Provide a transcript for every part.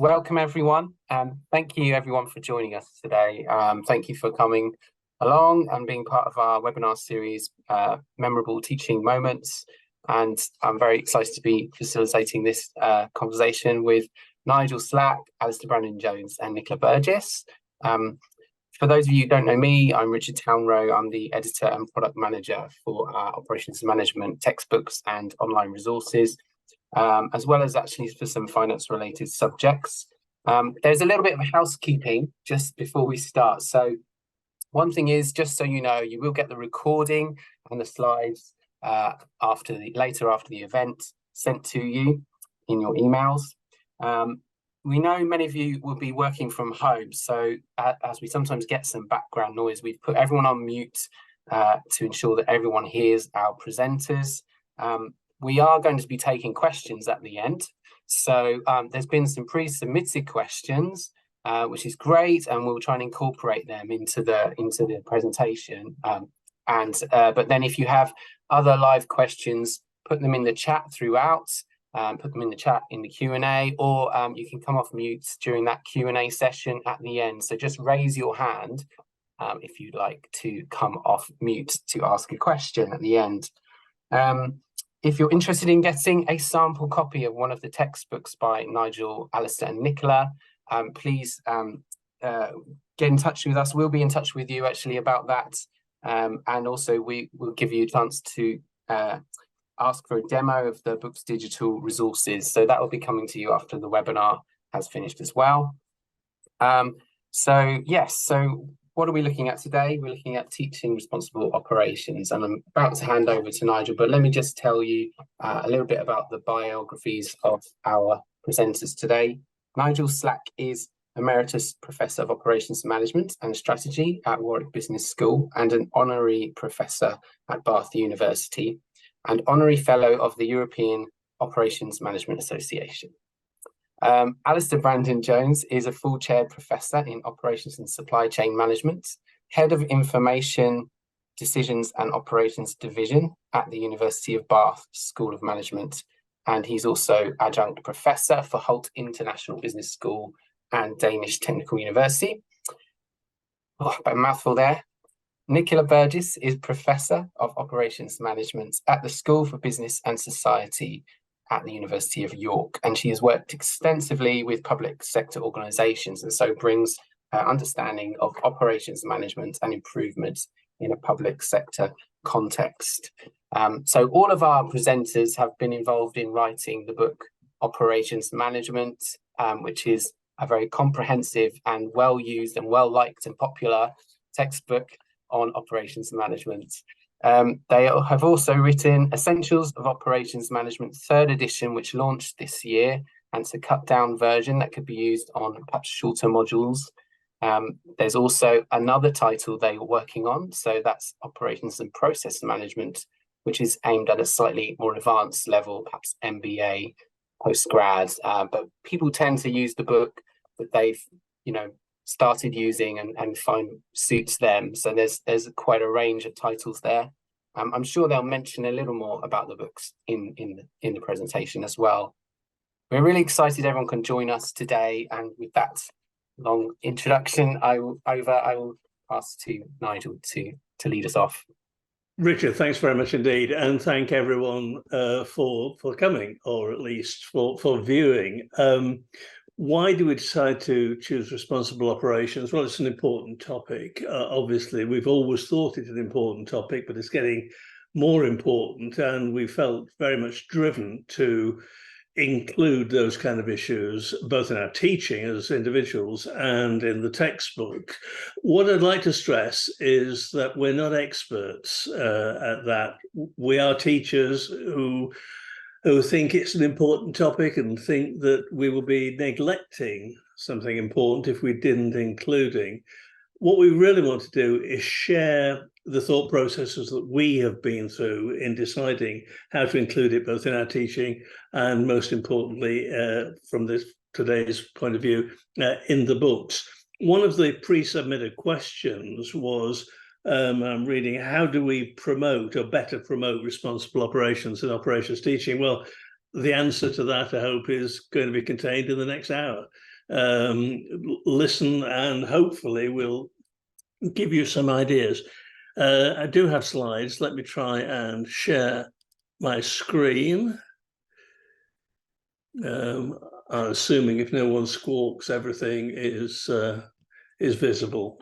Welcome, everyone. Thank you, everyone, for joining us today. Thank you for coming along and being part of our webinar series, Memorable Teaching Moments. And I'm very excited to be facilitating this conversation with Nigel Slack, Alistair Jones, and Nicola Burgess. For those of you who don't know me, I'm Richard Townrow. I'm the editor and product manager for operations management textbooks and online resources. As well as actually for some finance related subjects. There's a little bit of housekeeping just before we start. So one thing is, just so you know, you will get the recording and the slides later after the event sent to you in your emails. We know many of you will be working from home, so as we sometimes get some background noise, we've put everyone on mute to ensure that everyone hears our presenters. We are going to be taking questions at the end. So there's been some pre-submitted questions, which is great, and we'll try and incorporate them into the presentation. But then if you have other live questions, put them in the chat throughout, put them in the chat in the Q&A, or you can come off mute during that Q&A session at the end. So just raise your hand if you'd like to come off mute to ask a question at the end. If you're interested in getting a sample copy of one of the textbooks by Nigel, Alistair, and Nicola, please get in touch with us. We'll be in touch with you actually about that. And also we will give you a chance to ask for a demo of the book's digital resources. So that will be coming to you after the webinar has finished as well. So what are we looking at today? We're looking at teaching responsible operations, and I'm about to hand over to Nigel, but let me just tell you a little bit about the biographies of our presenters today. Nigel Slack is Emeritus Professor of Operations Management and Strategy at Warwick Business School and an Honorary Professor at Bath University and Honorary Fellow of the European Operations Management Association. Alistair Jones is a full chaired professor in Operations and Supply Chain Management, Head of Information, Decisions and Operations Division at the University of Bath School of Management, and he's also Adjunct Professor for Holt International Business School and Danish Technical University. Oh, a mouthful there. Nicola Burgess is Professor of Operations Management at the School for Business and Society at the University of York, and she has worked extensively with public sector organisations and so brings understanding of operations management and improvement in a public sector context. So all of our presenters have been involved in writing the book Operations Management, which is a very comprehensive and well-used and well-liked and popular textbook on operations management. They have also written Essentials of Operations Management, 3rd edition, which launched this year, and it's a cut-down version that could be used on perhaps shorter modules. There's also another title they are working on, so that's Operations and Process Management, which is aimed at a slightly more advanced level, perhaps MBA, postgrad. But people tend to use the book that they've, started using and find suits them. So there's quite a range of titles there. I'm sure they'll mention a little more about the books in the presentation as well. We're really excited everyone can join us today, and with that long introduction, I will pass to Nigel to lead us off. Richard, thanks very much indeed, and thank everyone for coming, or at least for viewing. Why do we decide to choose responsible operations? Well, it's an important topic. Obviously, we've always thought it's an important topic, but it's getting more important, and we felt very much driven to include those kind of issues, both in our teaching as individuals and in the textbook. What I'd like to stress is that we're not experts at that. We are teachers who think it's an important topic and think that we will be neglecting something important if we didn't including. What we really want to do is share the thought processes that we have been through in deciding how to include it both in our teaching and, most importantly, from today's point of view, in the books. One of the pre-submitted questions was, I'm reading, how do we promote or better promote responsible operations and operations teaching? Well, the answer to that, I hope, is going to be contained in the next hour. listen, and hopefully we'll give you some ideas. I do have slides. Let me try and share my screen. I'm assuming if no one squawks, everything is visible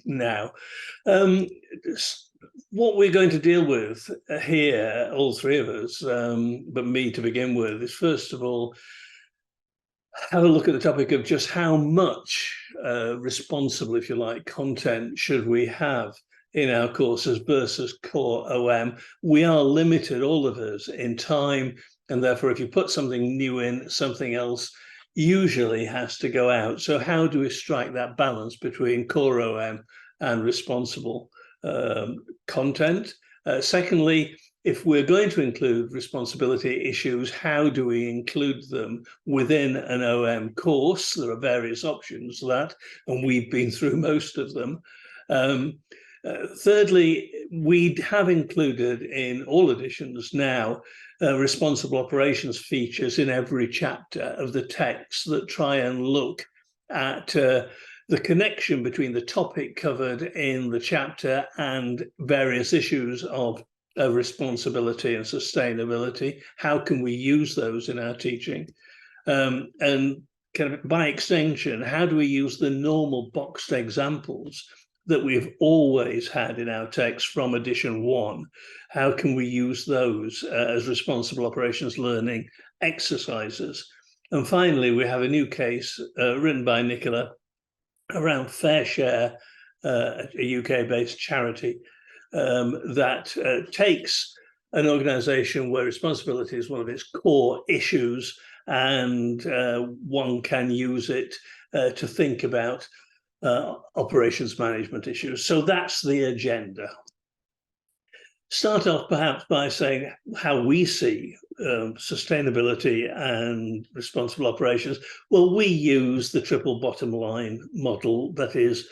now. What we're going to deal with here, all three of us, but me to begin with, is first of all, have a look at the topic of just how much responsible, if you like, content should we have in our courses versus core OM. We are limited, all of us, in time, and therefore if you put something new in, something else usually has to go out. So how do we strike that balance between core OM and responsible content? Secondly, if we're going to include responsibility issues, how do we include them within an OM course? There are various options for that, and we've been through most of them. Thirdly, we have included in all editions now responsible operations features in every chapter of the text that try and look at the connection between the topic covered in the chapter and various issues of responsibility and sustainability. How can we use those in our teaching? And kind of by extension, how do we use the normal boxed examples that we've always had in our text from edition 1? How can we use those as responsible operations learning exercises? And finally, we have a new case written by Nicola around Fair Share, a UK-based charity that takes an organisation where responsibility is one of its core issues, and one can use it to think about operations management issues. So that's the agenda. Start off perhaps by saying how we see sustainability and responsible operations. Well, we use the triple bottom line model that is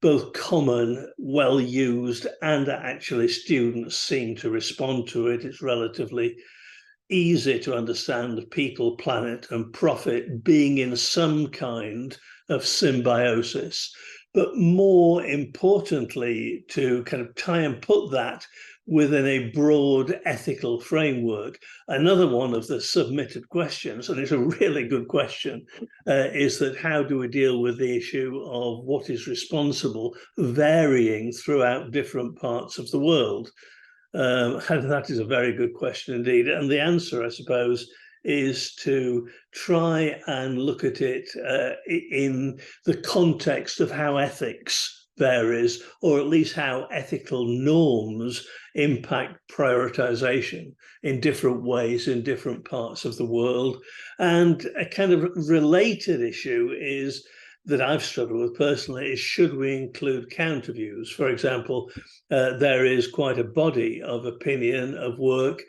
both common, well used, and actually students seem to respond to it. It's relatively easy to understand people, planet, and profit being in some kind of symbiosis. But more importantly, to kind of try and put that within a broad ethical framework. Another one of the submitted questions, and it's a really good question, is that how do we deal with the issue of what is responsible varying throughout different parts of the world? That is a very good question indeed. And the answer, I suppose, is to try and look at it in the context of how ethics varies, or at least how ethical norms impact prioritization in different ways in different parts of the world. And a kind of related issue is that I've struggled with personally is, should we include counter views? For example, there is quite a body of opinion, of work,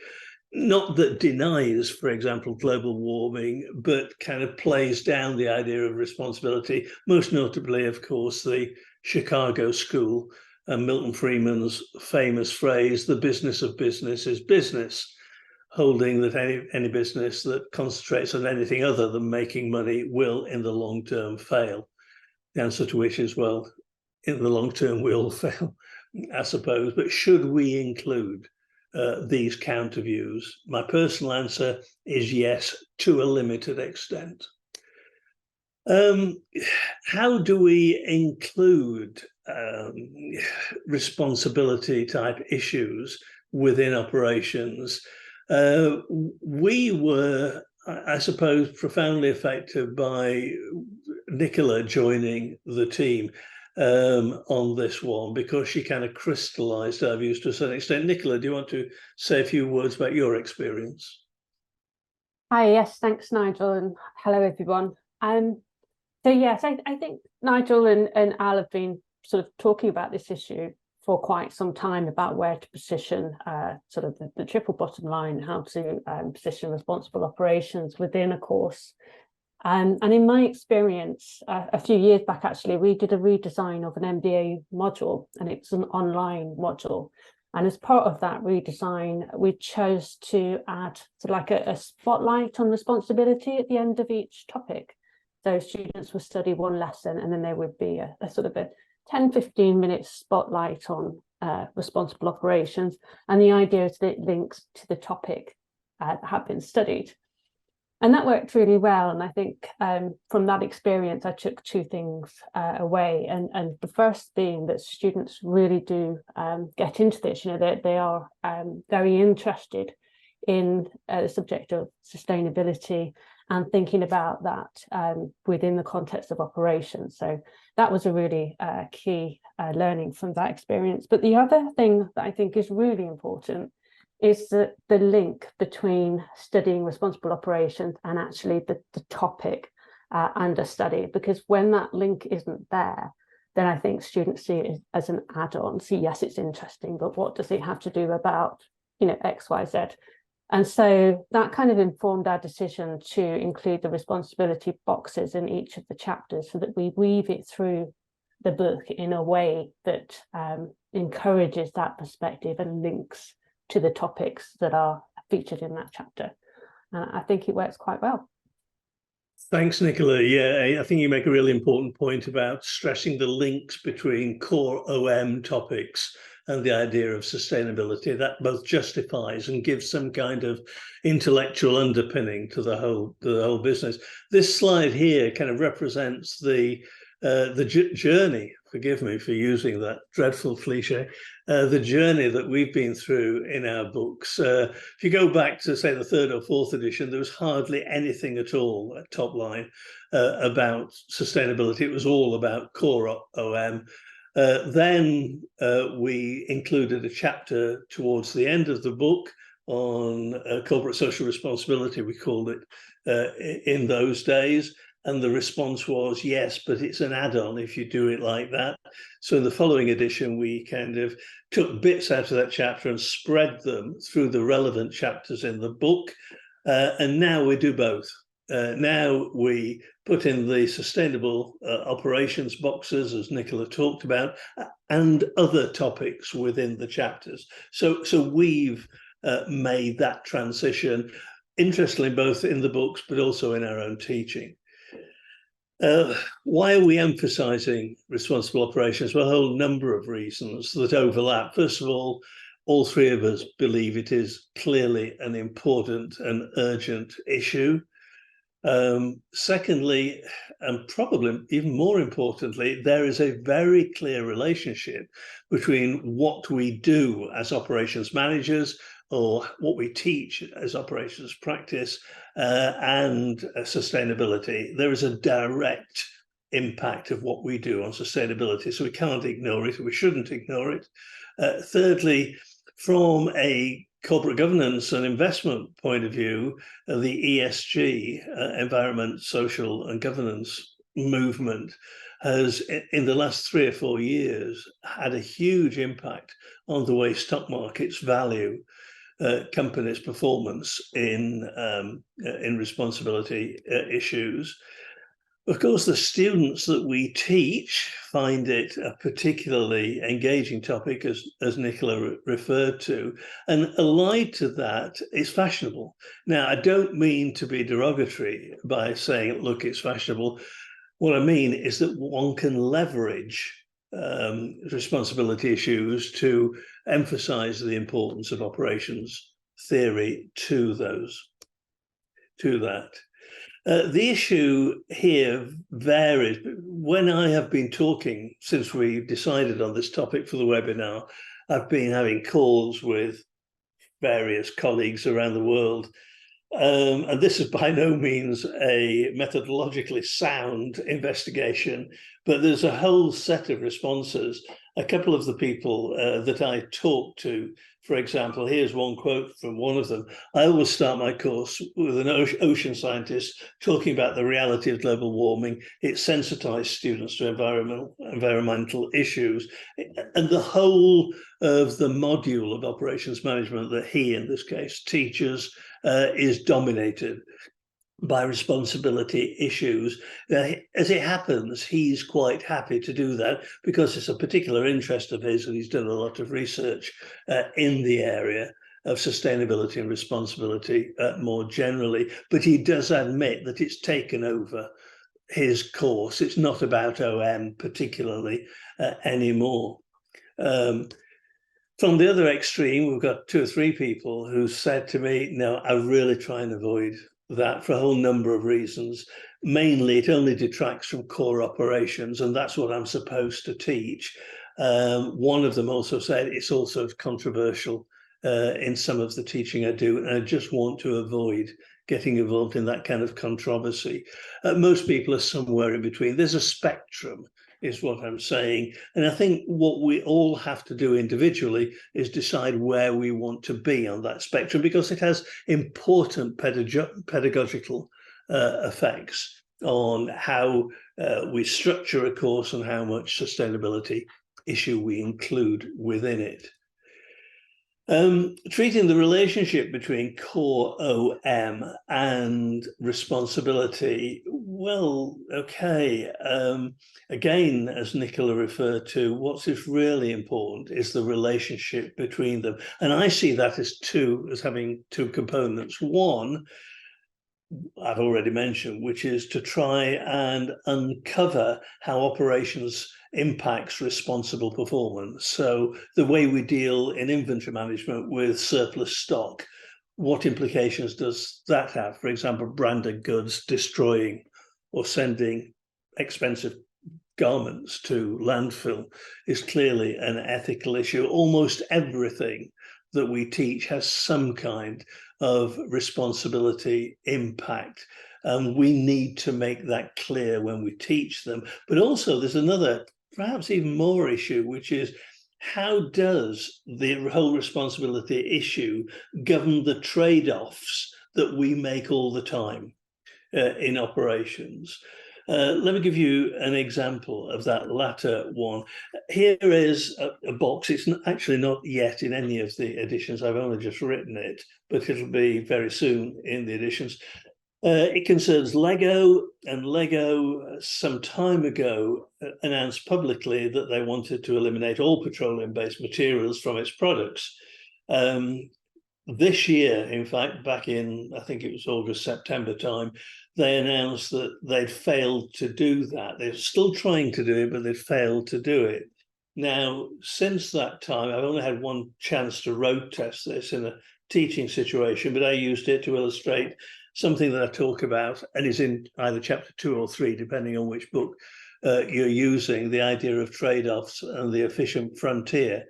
not that denies, for example, global warming, but kind of plays down the idea of responsibility, most notably, of course, the Chicago School and Milton Friedman's famous phrase, the business of business is business, holding that any business that concentrates on anything other than making money will, in the long term, fail. The answer to which is, well, in the long term, we all fail, I suppose. But should we include these counter views? My personal answer is yes, to a limited extent. How do we include responsibility type issues within operations? We were, I suppose, profoundly affected by Nicola joining the team on this one, because she kind of crystallized our views to a certain extent. Nicola, do you want to say a few words about your experience? Hi, yes, thanks, Nigel, and hello, everyone. So yes, I think Nigel and Al have been sort of talking about this issue for quite some time, about where to position sort of the triple bottom line, how to position responsible operations within a course. And in my experience, a few years back, actually, we did a redesign of an MBA module, and it's an online module. And as part of that redesign, we chose to add sort of like a spotlight on responsibility at the end of each topic. So students would study one lesson, and then there would be a sort of a 10-15 minute spotlight on responsible operations. And the idea is that it links to the topic that had been studied. And that worked really well. And I think from that experience, I took two things away. And the first being that students really do get into this. You know, they are very interested in the subject of sustainability and thinking about that within the context of operations. So that was a really key learning from that experience. But the other thing that I think is really important is the link between studying responsible operations and actually the topic under study, because when that link isn't there, then I think students see it as an add-on. See, yes, it's interesting, but what does it have to do about, you know, X, Y, Z? And so that kind of informed our decision to include the responsibility boxes in each of the chapters, so that we weave it through the book in a way that encourages that perspective and links to the topics that are featured in that chapter. I think it works quite well. Thanks, Nicola. Yeah, I think you make a really important point about stressing the links between core OM topics and the idea of sustainability. That both justifies and gives some kind of intellectual underpinning to the whole business. This slide here kind of represents the journey. Forgive me for using that dreadful cliche. The journey that we've been through in our books. If you go back to, say, the third or fourth edition, there was hardly anything at all at top line about sustainability. It was all about core OM. Then we included a chapter towards the end of the book on corporate social responsibility, we called it in those days. And the response was, yes, but it's an add-on if you do it like that. So in the following edition, we kind of took bits out of that chapter and spread them through the relevant chapters in the book. And now we do both. Now we put in the sustainable operations boxes, as Nicola talked about, and other topics within the chapters. So we've made that transition, interestingly, both in the books, but also in our own teaching. Why are we emphasizing responsible operations? Well, a whole number of reasons that overlap. First of all three of us believe it is clearly an important and urgent issue. Secondly, and probably even more importantly, there is a very clear relationship between what we do as operations managers, or what we teach as operations practice, and sustainability. There is a direct impact of what we do on sustainability, so we can't ignore it, we shouldn't ignore it. Thirdly, from a corporate governance and investment point of view, the ESG, environment, social and governance movement, has in the last 3 or 4 years had a huge impact on the way stock markets value companies' performance in responsibility issues. Of course, the students that we teach find it a particularly engaging topic, as Nicola referred to, and allied to that is fashionable. Now, I don't mean to be derogatory by saying, look, it's fashionable. What I mean is that one can leverage responsibility issues to emphasize the importance of operations theory to that. The issue here varies. When I have been talking, since we decided on this topic for the webinar, I've been having calls with various colleagues around the world. And this is by no means a methodologically sound investigation, but there's a whole set of responses. A couple of the people that I talked to, for example, here's one quote from one of them. I always start my course with an ocean scientist talking about the reality of global warming. It sensitized students to environmental issues. And the whole of the module of operations management that he, in this case, teaches is dominated by responsibility issues. As it happens, he's quite happy to do that because it's a particular interest of his, and he's done a lot of research in the area of sustainability and responsibility more generally. But he does admit that it's taken over his course. It's not about OM particularly anymore. From the other extreme, we've got 2 or 3 people who said to me, no, I really try and avoid that for a whole number of reasons. Mainly, it only detracts from core operations, and that's what I'm supposed to teach. One of them also said it's also controversial in some of the teaching I do, and I just want to avoid getting involved in that kind of controversy. Most people are somewhere in between. There's a spectrum, is what I'm saying. And I think what we all have to do individually is decide where we want to be on that spectrum, because it has important pedagogical effects on how we structure a course and how much sustainability issue we include within it. Treating the relationship between core OM and responsibility, well, okay. Again, as Nicola referred to, what's really important is the relationship between them. And I see that as having 2 components. One, I've already mentioned, which is to try and uncover how operations impacts responsible performance. So the way we deal in inventory management with surplus stock, what implications does that have? For example, branded goods destroying or sending expensive garments to landfill is clearly an ethical issue. Almost everything that we teach has some kind of responsibility impact. We need to make that clear when we teach them. But also there's another, perhaps even more issue, which is how does the whole responsibility issue govern the trade-offs that we make all the time in operations? Let me give you an example of that latter one. Here is a box. It's actually not yet in any of the editions. I've only just written it, but it'll be very soon in the editions. It concerns Lego, and Lego some time ago announced publicly that they wanted to eliminate all petroleum-based materials from its products. This year, in fact, back in, I think it was August, September time, they announced that they'd failed to do that. They're still trying to do it, but they'd failed to do it. Now, since that time, I've only had one chance to road test this in a teaching situation, but I used it to illustrate something that I talk about, and is in either chapter 2 or 3, depending on which book you're using, the idea of trade-offs and the efficient frontier.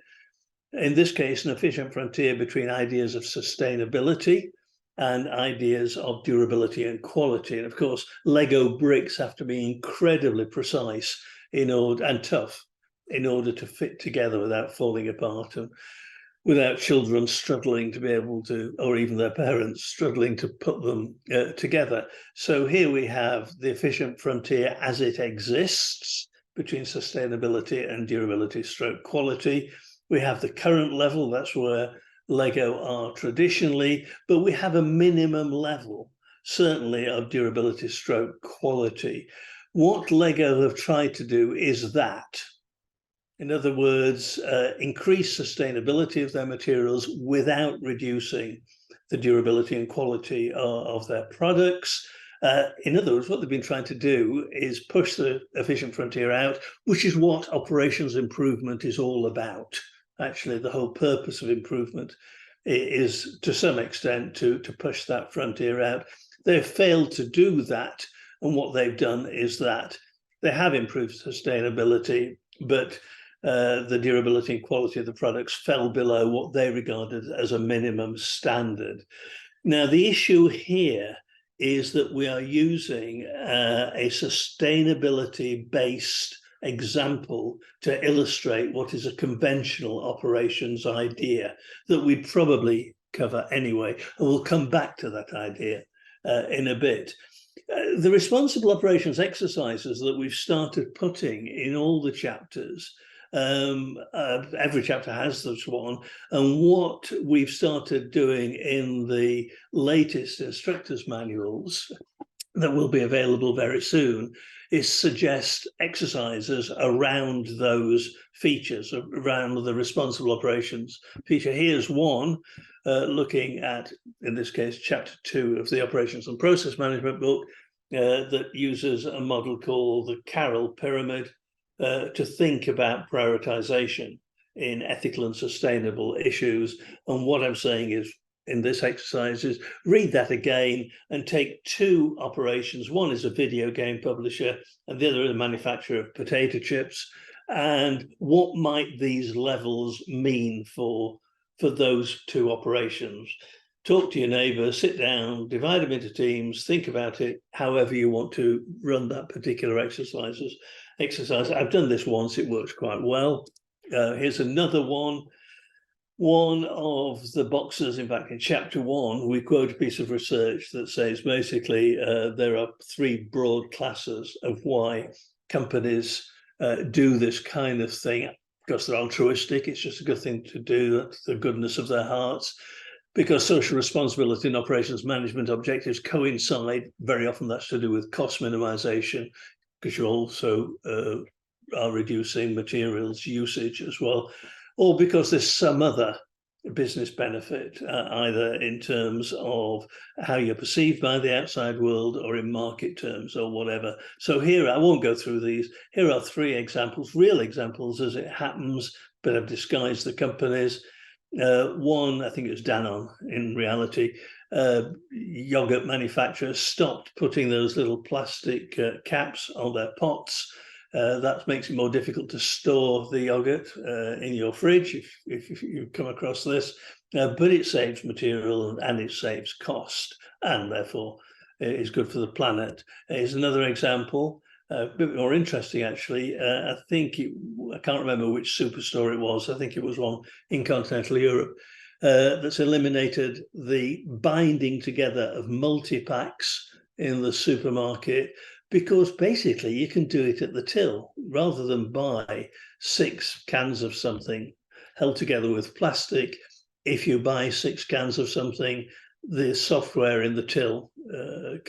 In this case, an efficient frontier between ideas of sustainability and ideas of durability and quality. And of course, Lego bricks have to be incredibly precise and tough in order to fit together without falling apart, and without children struggling to be able to, or even their parents struggling to put them together. So here we have the efficient frontier as it exists between sustainability and durability / quality. We have the current level, that's where Lego are traditionally, but we have a minimum level, certainly, of durability / quality. What Lego have tried to do is that. In other words, increase sustainability of their materials without reducing the durability and quality of their products. In other words, what they've been trying to do is push the efficient frontier out, which is what operations improvement is all about. Actually, the whole purpose of improvement is, to some extent, to push that frontier out. They've failed to do that, and what they've done is that they have improved sustainability, but the durability and quality of the products fell below what they regarded as a minimum standard. Now, the issue here is that we are using a sustainability-based example to illustrate what is a conventional operations idea that we'd probably cover anyway, and we'll come back to that idea in a bit. The responsible operations exercises that we've started putting in all the chapters, every chapter has this one, and what we've started doing in the latest instructors manuals that will be available very soon is suggest exercises around those features, around the responsible operations feature. Here's one looking at, in this case, chapter 2 of the operations and process management book, that uses a model called the Carroll Pyramid to think about prioritization in ethical and sustainable issues. And what I'm saying is, in this exercise, is read that again and take two operations. One is a video game publisher and the other is a manufacturer of potato chips. And what might these levels mean for those two operations? Talk to your neighbour, sit down, divide them into teams, think about it, however you want to run that particular exercise. I've done this once, it works quite well. Here's another one. One of the boxes, in fact, in chapter 1, we quote a piece of research that says basically there are three broad classes of why companies do this kind of thing. Because they're altruistic, it's just a good thing to do, that's the goodness of their hearts. Because social responsibility and operations management objectives coincide, very often that's to do with cost minimization, because you also are reducing materials usage as well, or because there's some other business benefit, either in terms of how you're perceived by the outside world or in market terms or whatever. So here, I won't go through these. Here are three examples, real examples as it happens, but I've disguised the companies. One, I think it was Danone in reality, yogurt manufacturers stopped putting those little plastic caps on their pots. That makes it more difficult to store the yogurt in your fridge if you come across this, but it saves material and it saves cost, and therefore it is good for the planet. Here's another example, a bit more interesting actually. I can't remember which superstore it was. I think it was one in continental Europe that's eliminated the binding together of multi-packs in the supermarket, because basically you can do it at the till rather than buy 6 cans of something held together with plastic. If you buy 6 cans of something, the software in the till in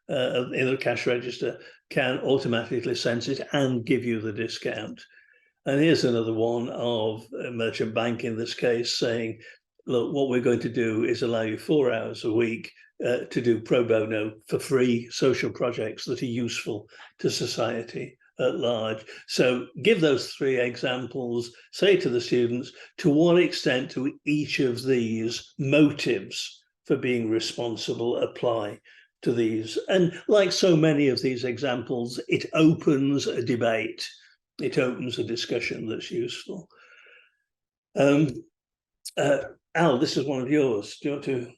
the cash register can automatically sense it and give you the discount. And here's another one of a merchant bank in this case saying, look, what we're going to do is allow you 4 hours a week to do pro bono for free social projects that are useful to society at large. So give those 3 examples, say to the students, to what extent do each of these motives for being responsible apply to these? And like so many of these examples, it opens a debate. It opens a discussion that's useful. Al, this is one of yours. Do you want to?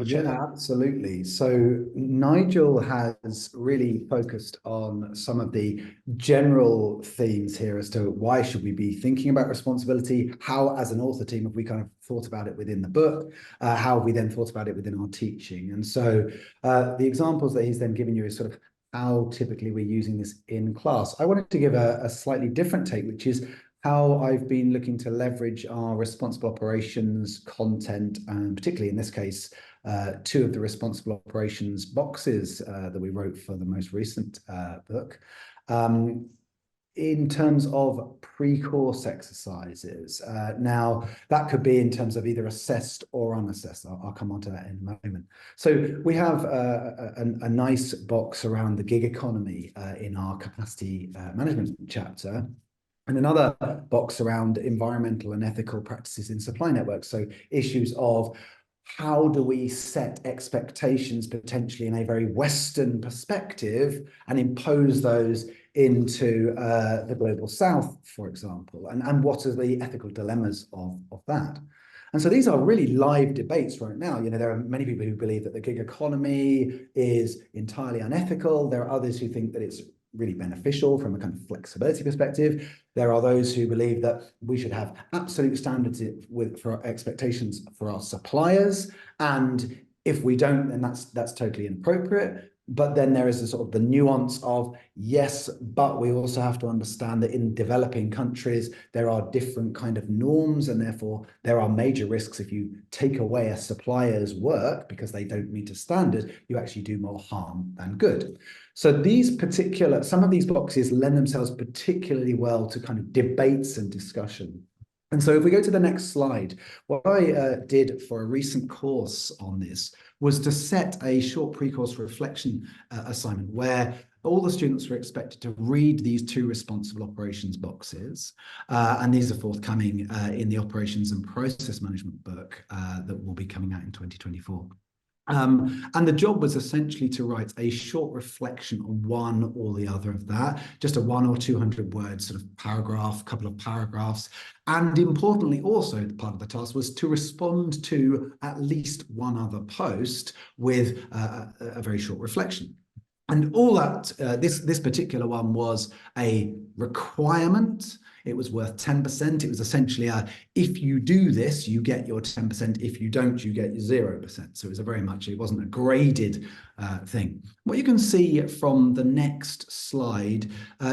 Yeah, absolutely. So Nigel has really focused on some of the general themes here as to why should we be thinking about responsibility, how as an author team have we kind of thought about it within the book, how have we then thought about it within our teaching. And so the examples that he's then given you is sort of how typically we're using this in class. I wanted to give a slightly different take, which is how I've been looking to leverage our responsible operations content, and particularly in this case, 2 of the responsible operations boxes that we wrote for the most recent book, in terms of pre-course exercises. Now, that could be in terms of either assessed or unassessed. I'll come on to that in a moment. So we have a nice box around the gig economy in our capacity management chapter, and another box around environmental and ethical practices in supply networks. So issues of how do we set expectations potentially in a very Western perspective and impose those into the global South, for example, and what are the ethical dilemmas of that? And so these are really live debates right now. You know, there are many people who believe that the gig economy is entirely unethical. There are others who think that it's really beneficial from a kind of flexibility perspective. There are those who believe that we should have absolute standards for our expectations for our suppliers, and if we don't, then that's totally inappropriate. But then there is a sort of the nuance of, yes, but we also have to understand that in developing countries, there are different kind of norms, and therefore there are major risks. If you take away a supplier's work because they don't meet a standard, you actually do more harm than good. So some of these boxes lend themselves particularly well to kind of debates and discussion. And so if we go to the next slide, what I did for a recent course on this was to set a short pre-course reflection assignment where all the students were expected to read these 2 responsible operations boxes, and these are forthcoming in the operations and process management book that will be coming out in 2024. And the job was essentially to write a short reflection on one or the other of that, just a 100 or 200 word sort of paragraph, couple of paragraphs. And importantly, also part of the task was to respond to at least one other post with a very short reflection. And all that, this particular one was a requirement. It was worth 10%. It was essentially if you do this, you get your 10%. If you don't, you get your 0%. So it was it wasn't a graded thing. What you can see from the next slide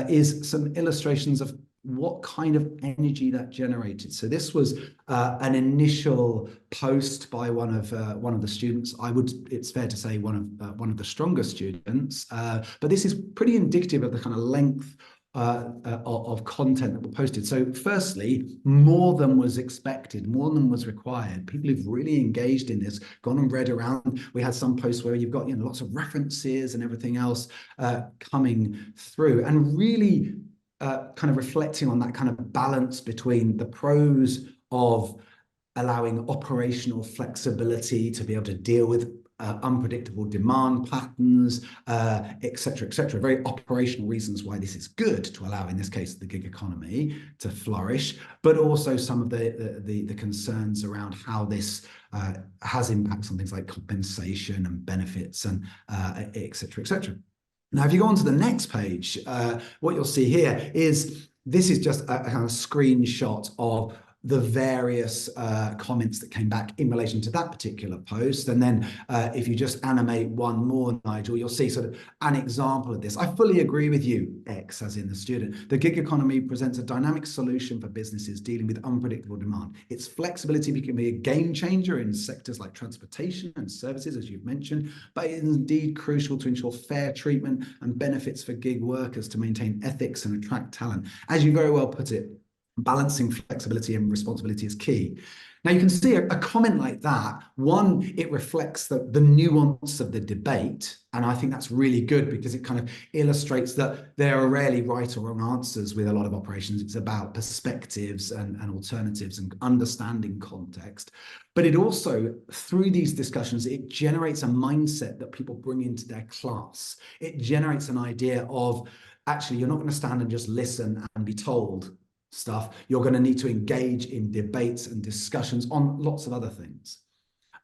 is some illustrations of what kind of energy that generated. So this was an initial post by one of the students. It's fair to say one of the stronger students, but this is pretty indicative of the kind of length of content that were posted. So firstly, more than was expected, more than was required. People who've really engaged in this, gone and read around. We had some posts where you've got lots of references and everything else coming through, and really kind of reflecting on that kind of balance between the pros of allowing operational flexibility to be able to deal with unpredictable demand patterns, et cetera, very operational reasons why this is good to allow, in this case, the gig economy to flourish, but also some of the concerns around how this has impacts on things like compensation and benefits and et cetera. Now, if you go on to the next page, what you'll see here is this is just a kind of screenshot of the various comments that came back in relation to that particular post. And then if you just animate one more, Nigel, you'll see sort of an example of this. I fully agree with you, X, as in the student. The gig economy presents a dynamic solution for businesses dealing with unpredictable demand. Its flexibility can be a game changer in sectors like transportation and services, as you've mentioned, but it is indeed crucial to ensure fair treatment and benefits for gig workers to maintain ethics and attract talent. As you very well put it, balancing flexibility and responsibility is key. Now, you can see a comment like that. One, it reflects the nuance of the debate. And I think that's really good because it kind of illustrates that there are rarely right or wrong answers with a lot of operations. It's about perspectives and alternatives and understanding context. But it also, through these discussions, it generates a mindset that people bring into their class. It generates an idea of, actually, you're not going to stand and just listen and be told stuff. You're going to need to engage in debates and discussions on lots of other things.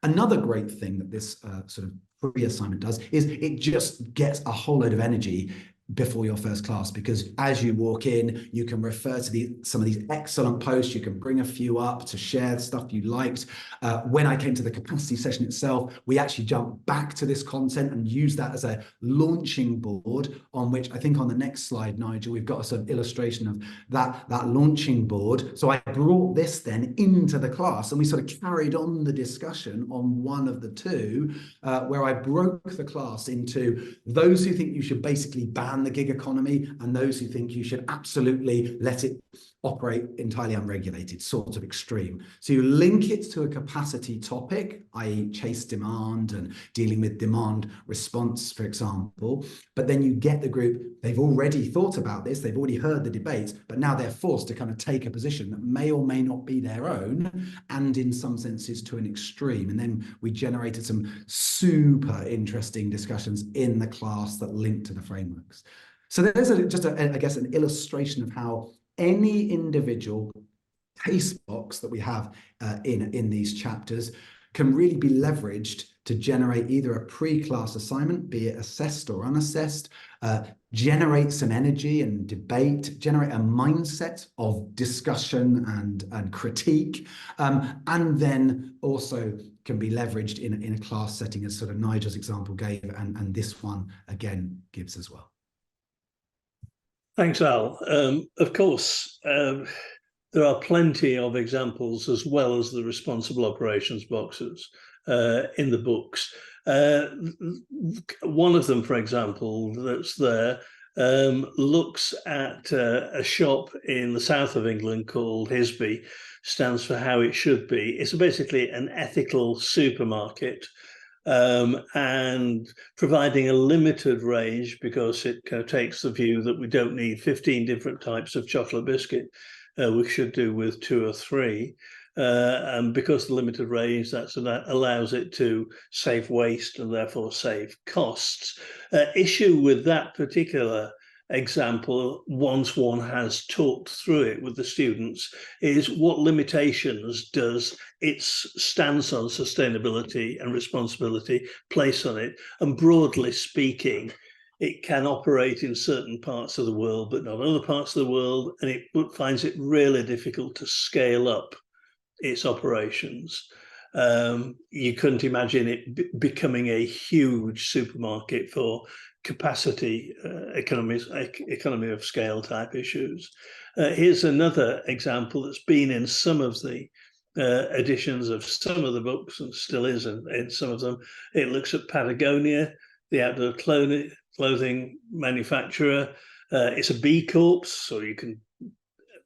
Another great thing that this sort of pre-assignment does is it just gets a whole load of energy before your first class, because as you walk in, you can refer to some of these excellent posts. You can bring a few up to share stuff you liked. When I came to the capacity session itself, we actually jumped back to this content and used that as a launching board, on which I think on the next slide, Nigel, we've got a sort of illustration of that launching board. So I brought this then into the class, and we sort of carried on the discussion on one of the two, where I broke the class into those who think you should basically ban the gig economy and those who think you should absolutely let it operate entirely unregulated, sort of extreme. So you link it to a capacity topic, i.e. chase demand and dealing with demand response, for example, but then you get the group, they've already thought about this, they've already heard the debates, but now they're forced to kind of take a position that may or may not be their own, and in some senses to an extreme. And then we generated some super interesting discussions in the class that linked to the frameworks. So there's I guess, an illustration of how any individual taste box that we have in these chapters can really be leveraged to generate either a pre-class assignment, be it assessed or unassessed, generate some energy and debate, generate a mindset of discussion and critique, and then also can be leveraged in a class setting, as sort of Nigel's example gave, and this one again gives as well. Thanks, Al. Of course, there are plenty of examples, as well as the responsible operations boxes in the books. One of them, for example, that's there looks at a shop in the south of England called Hisby, stands for How It Should Be. It's basically an ethical supermarket, and providing a limited range, because it kind of takes the view that we don't need 15 different types of chocolate biscuit. We should do with 2 or 3. And because the limited range, that allows it to save waste and therefore save costs. Issue with that particular example, once one has talked through it with the students, is what limitations does its stance on sustainability and responsibility place on it? And broadly speaking, it can operate in certain parts of the world, but not other parts of the world, and it finds it really difficult to scale up its operations. You couldn't imagine it becoming a huge supermarket for capacity economy of scale type issues. Here's another example that's been in some of the editions of some of the books and still is in some of them. It looks at Patagonia, the outdoor clothing manufacturer. It's a B Corp, so you can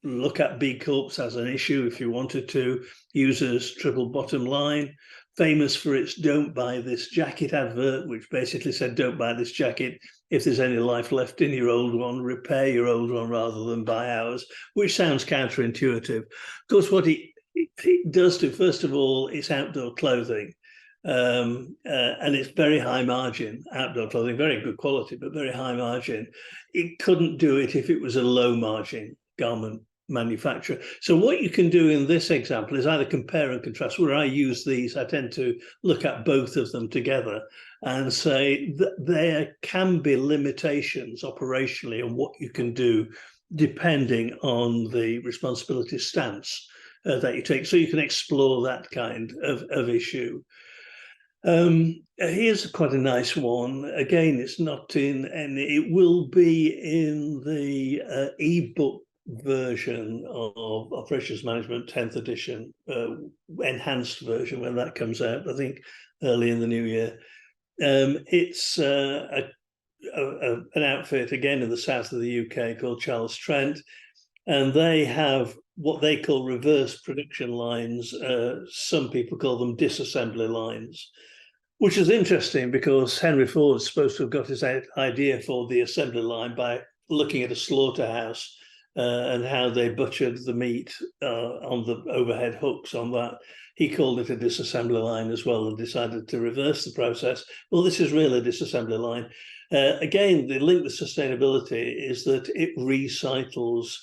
look at B Corps as an issue if you wanted to. Users triple bottom line, famous for its "don't buy this jacket" advert, which basically said don't buy this jacket. If there's any life left in your old one, repair your old one rather than buy ours, which sounds counterintuitive. Of course, what it does do, first of all, it's outdoor clothing. And it's very high margin outdoor clothing, very good quality, but very high margin. It couldn't do it if it was a low margin garment manufacturer. So what you can do in this example is either compare and contrast. Where I use these, I tend to look at both of them together and say that there can be limitations operationally on what you can do depending on the responsibility stance that you take. So you can explore that kind of issue. Here's quite a nice one. Again, it's not in, and it will be in the ebook version of Operations Management 10th edition, enhanced version when that comes out, I think early in the new year. It's an outfit, again, in the south of the UK called Charles Trent, and they have what they call reverse production lines. Some people call them disassembly lines, which is interesting because Henry Ford's supposed to have got his idea for the assembly line by looking at a slaughterhouse and how they butchered the meat on the overhead hooks on that. He called it a disassembly line as well and decided to reverse the process. Well, this is really a disassembly line. Again, the link with sustainability is that it recycles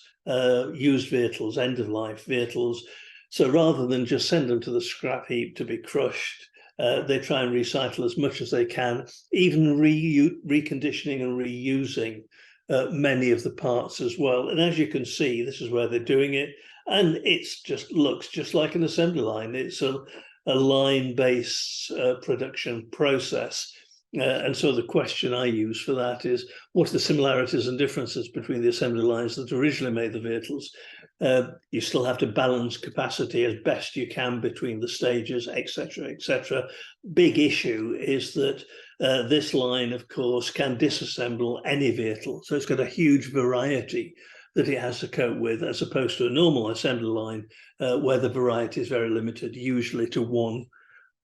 used vehicles, end-of-life vehicles. So rather than just send them to the scrap heap to be crushed, they try and recycle as much as they can, even reconditioning and reusing many of the parts as well. And as you can see, this is where they're doing it. And it's just looks just like an assembly line. It's a line-based production process. And so the question I use for that is, what are the similarities and differences between the assembly lines that originally made the vehicles? You still have to balance capacity as best you can between the stages, etc., etc. Big issue is that this line, of course, can disassemble any vehicle. So it's got a huge variety that it has to cope with, as opposed to a normal assembly line where the variety is very limited, usually to one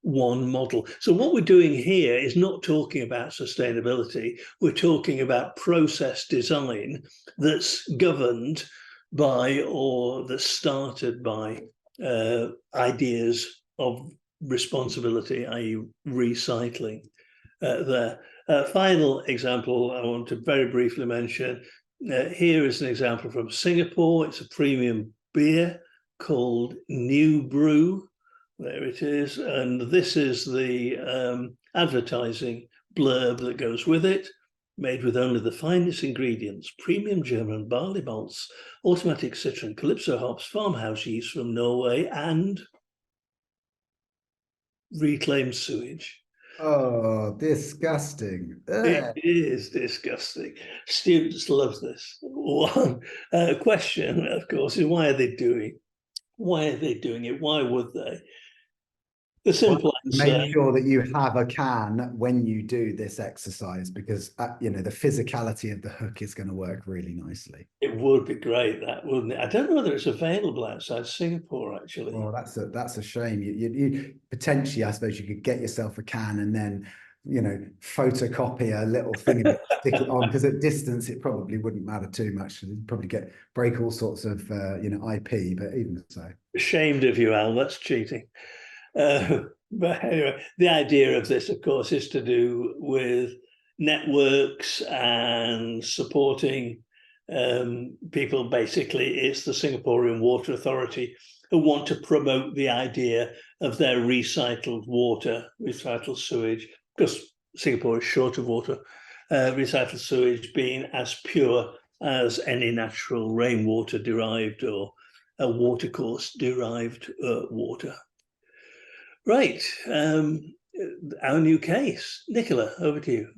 model. So what we're doing here is not talking about sustainability. We're talking about process design that's governed by, or that's started by, ideas of responsibility, i.e. recycling. There. Final example I want to very briefly mention. Here is an example from Singapore. It's a premium beer called New Brew. There it is. And this is the advertising blurb that goes with it. Made with only the finest ingredients, premium German barley malts, automatic citron, calypso hops, farmhouse yeast from Norway, and reclaimed sewage. Oh, disgusting. It is disgusting. Students love this. One question, of course, is why are they doing it? Why would they? The simple answer. Make sure that you have a can when you do this exercise, because you know, the physicality of the hook is going to work really nicely. It would be great, that, wouldn't it? I don't know whether it's available outside Singapore, actually. Well, that's a shame. You potentially, I suppose, you could get yourself a can and then, you know, photocopy a little thing and stick it on, because at distance it probably wouldn't matter too much. You'd probably break all sorts of you know, IP, but even so. Ashamed of you, Al. That's cheating. But anyway, the idea of this, of course, is to do with networks and supporting people. Basically, it's the Singaporean Water Authority who want to promote the idea of their recycled water, recycled sewage, because Singapore is short of water, recycled sewage being as pure as any natural rainwater derived or a watercourse derived water. Right, our new case. Nicola, over to you.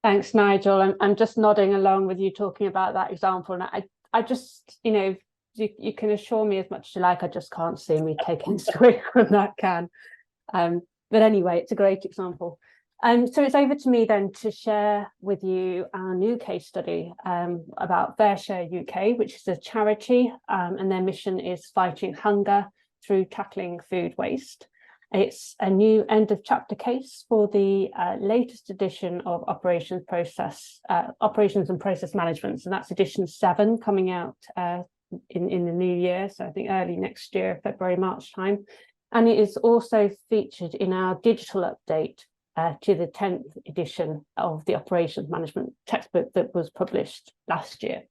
Thanks, Nigel. I'm just nodding along with you talking about that example. And I just, you know, you can assure me as much as you like, I just can't see me taking a swig from that can. But anyway, it's a great example. So it's over to me then to share with you our new case study about Fair Share UK, which is a charity, and their mission is fighting hunger through tackling food waste. It's a new end of chapter case for the latest edition of Operations and Process Management. So that's edition 7 coming out in the new year. So I think early next year, February, March time. And it is also featured in our digital update to the 10th edition of the Operations Management textbook that was published last year.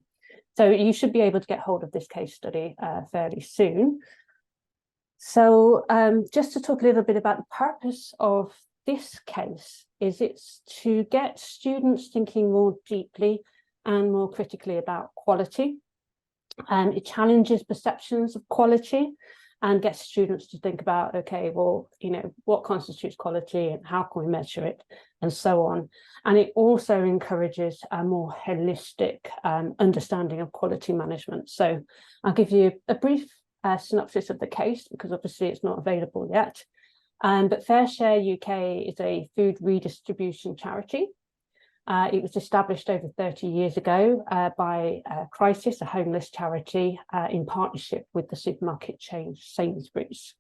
So you should be able to get hold of this case study fairly soon. So just to talk a little bit about the purpose of this case, is it's to get students thinking more deeply and more critically about quality. It challenges perceptions of quality and gets students to think about, okay, well, you know, what constitutes quality and how can we measure it and so on. And it also encourages a more holistic understanding of quality management. So I'll give you a brief synopsis of the case, because obviously it's not available yet. But Fair Share UK is a food redistribution charity. It was established over 30 years ago by Crisis, a homeless charity, in partnership with the supermarket chain Sainsbury's.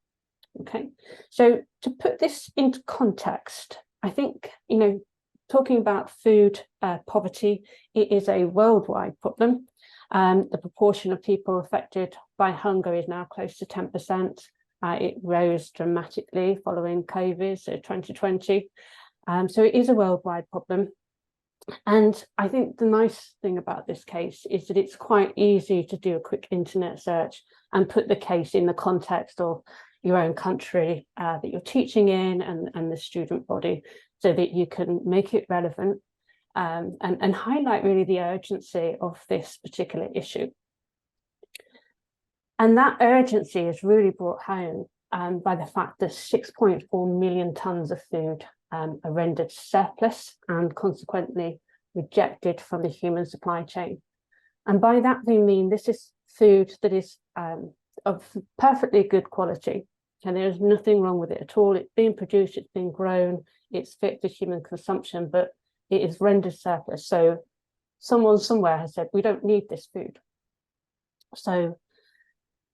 Okay, so to put this into context, I think, you know, talking about food poverty, it is a worldwide problem. The proportion of people affected by hunger is now close to 10%. It rose dramatically following COVID, so 2020. So it is a worldwide problem. And I think the nice thing about this case is that it's quite easy to do a quick internet search and put the case in the context of your own country that you're teaching in and the student body, so that you can make it relevant and highlight really the urgency of this particular issue. And that urgency is really brought home by the fact that 6.4 million tonnes of food are rendered surplus and consequently rejected from the human supply chain. And by that we mean this is food that is of perfectly good quality, and there's nothing wrong with it at all. It's being produced, it's being grown, it's fit for human consumption, but it is rendered surplus. So someone somewhere has said, we don't need this food. So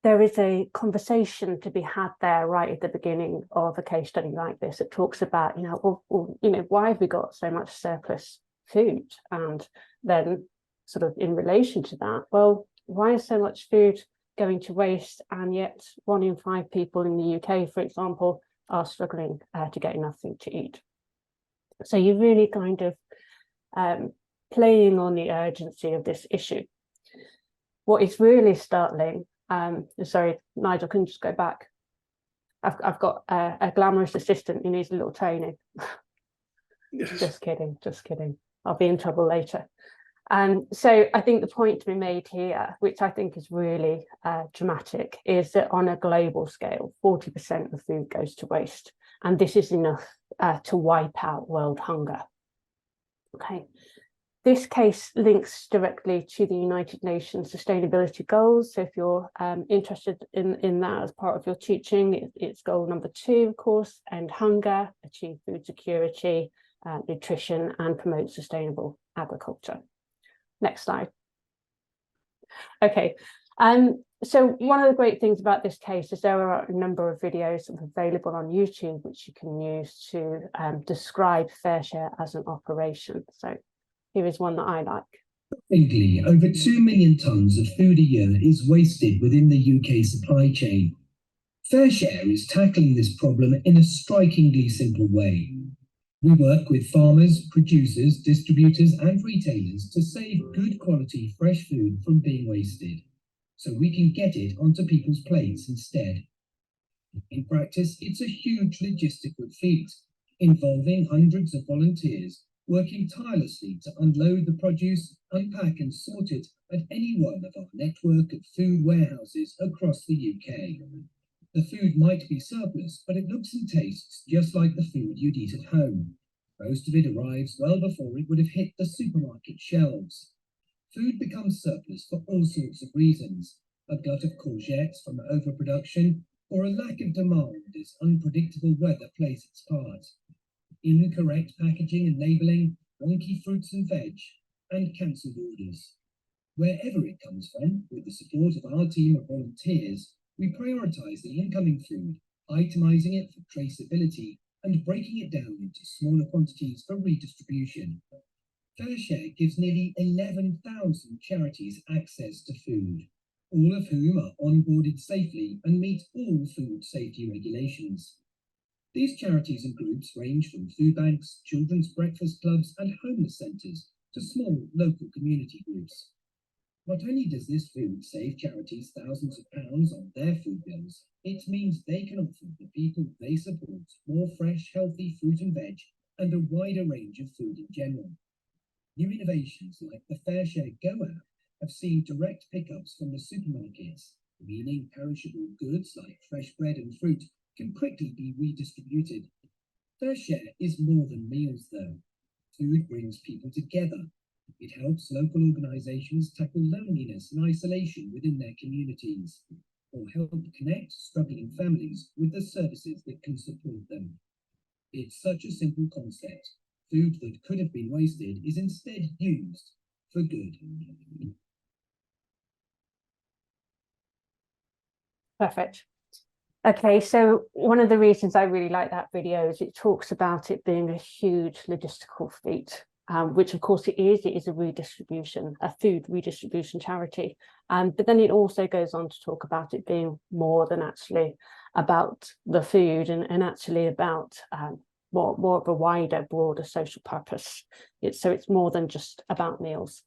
there is a conversation to be had there right at the beginning of a case study like this. It talks about, you know, well, you know, why have we got so much surplus food? And then sort of in relation to that, well, why is so much food going to waste? And yet 1 in 5 people in the UK, for example, are struggling to get enough food to eat. So you're really kind of playing on the urgency of this issue. What is really startling, sorry, Nigel, can you just go back? I've got a glamorous assistant who needs a little training. Yes. Just kidding. I'll be in trouble later. So I think the point to be made here, which I think is really dramatic, is that on a global scale, 40% of food goes to waste. And this is enough to wipe out world hunger. Okay. This case links directly to the United Nations Sustainability Goals. So if you're interested in that as part of your teaching, it's goal number 2, of course, end hunger, achieve food security, nutrition, and promote sustainable agriculture. Next slide. Okay, so one of the great things about this case is there are a number of videos available on YouTube which you can use to describe FareShare as an operation. So here is one that I like. Shockingly, over 2 million tonnes of food a year is wasted within the UK supply chain. FareShare is tackling this problem in a strikingly simple way. We work with farmers, producers, distributors and retailers to save good quality fresh food from being wasted, so we can get it onto people's plates instead. In practice, it's a huge logistical feat, involving hundreds of volunteers working tirelessly to unload the produce, unpack and sort it at any one of our network of food warehouses across the UK. The food might be surplus, but it looks and tastes just like the food you'd eat at home. Most of it arrives well before it would have hit the supermarket shelves. Food becomes surplus for all sorts of reasons. A glut of courgettes from overproduction, or a lack of demand as unpredictable weather plays its part. Incorrect packaging and labelling, wonky fruits and veg, and cancelled orders. Wherever it comes from, with the support of our team of volunteers, we prioritise the incoming food, itemising it for traceability and breaking it down into smaller quantities for redistribution. FareShare gives nearly 11,000 charities access to food, all of whom are onboarded safely and meet all food safety regulations. These charities and groups range from food banks, children's breakfast clubs and homeless centres to small local community groups. Not only does this food save charities thousands of pounds on their food bills, it means they can offer the people they support more fresh, healthy fruit and veg and a wider range of food in general. New innovations like the FareShare Go app have seen direct pickups from the supermarkets, meaning perishable goods like fresh bread and fruit can quickly be redistributed. FareShare is more than meals though. Food brings people together. It helps local organisations tackle loneliness and isolation within their communities, or help connect struggling families with the services that can support them. It's such a simple concept. Food that could have been wasted is instead used for good. Perfect. Okay, so one of the reasons I really like that video is it talks about it being a huge logistical feat, which of course it is a redistribution, a food redistribution charity. But then it also goes on to talk about it being more than actually about the food and actually about more of a wider, broader social purpose. So it's more than just about meals.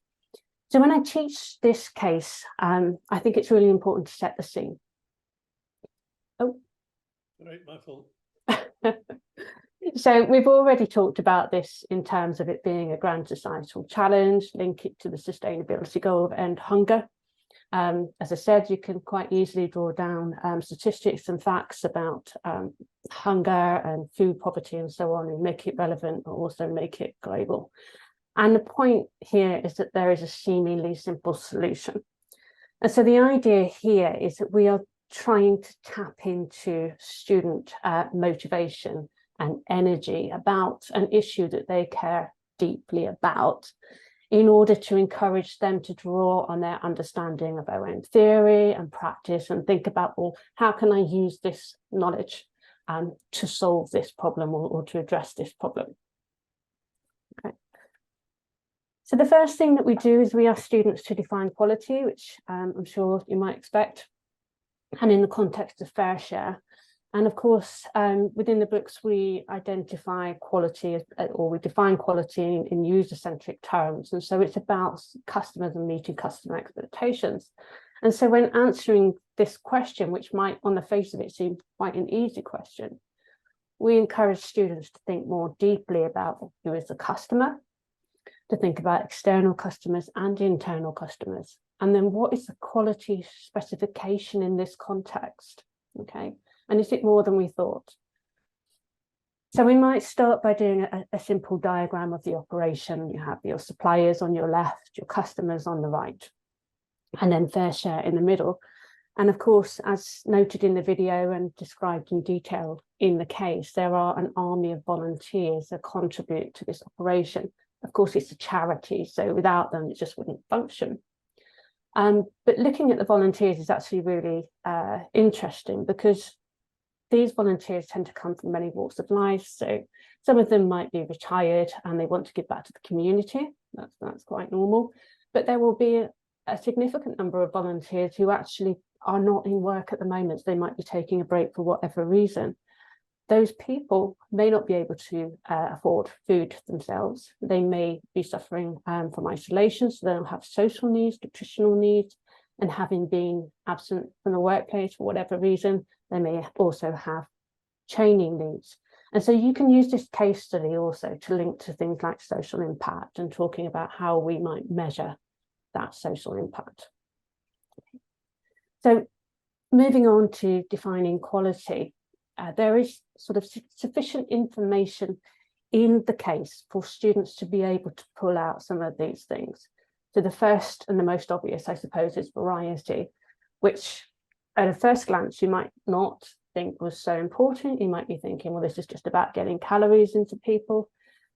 So when I teach this case, I think it's really important to set the scene. Oh, right, my fault. So we've already talked about this in terms of it being a grand societal challenge, link it to the sustainability goal of end hunger. As I said, you can quite easily draw down statistics and facts about hunger and food poverty and so on, and make it relevant, but also make it global. And the point here is that there is a seemingly simple solution. And so the idea here is that we are trying to tap into student motivation and energy about an issue that they care deeply about, in order to encourage them to draw on their understanding of their own theory and practice and think about, well, how can I use this knowledge to solve this problem or to address this problem? Okay. So the first thing that we do is we ask students to define quality, which I'm sure you might expect, and in the context of FareShare. And of course, within the books, we identify quality or we define quality in user-centric terms. And so it's about customers and meeting customer expectations. And so when answering this question, which might on the face of it seem quite an easy question, we encourage students to think more deeply about who is the customer, to think about external customers and internal customers. And then what is the quality specification in this context? Okay. And is it more than we thought? So we might start by doing a simple diagram of the operation. You have your suppliers on your left, your customers on the right, and then fair share in the middle. And of course, as noted in the video and described in detail in the case, there are an army of volunteers that contribute to this operation. Of course, it's a charity, so without them, it just wouldn't function. But looking at the volunteers is actually really interesting, because these volunteers tend to come from many walks of life. So some of them might be retired and they want to give back to the community. That's quite normal. But there will be a significant number of volunteers who actually are not in work at the moment. So they might be taking a break for whatever reason. Those people may not be able to afford food themselves. They may be suffering from isolation, so they'll have social needs, nutritional needs, and having been absent from the workplace for whatever reason, they may also have training needs. And so you can use this case study also to link to things like social impact and talking about how we might measure that social impact. So moving on to defining quality, there is sort of sufficient information in the case for students to be able to pull out some of these things. So the first and the most obvious, I suppose, is variety, which at a first glance you might not think was so important. You might be thinking, well, this is just about getting calories into people.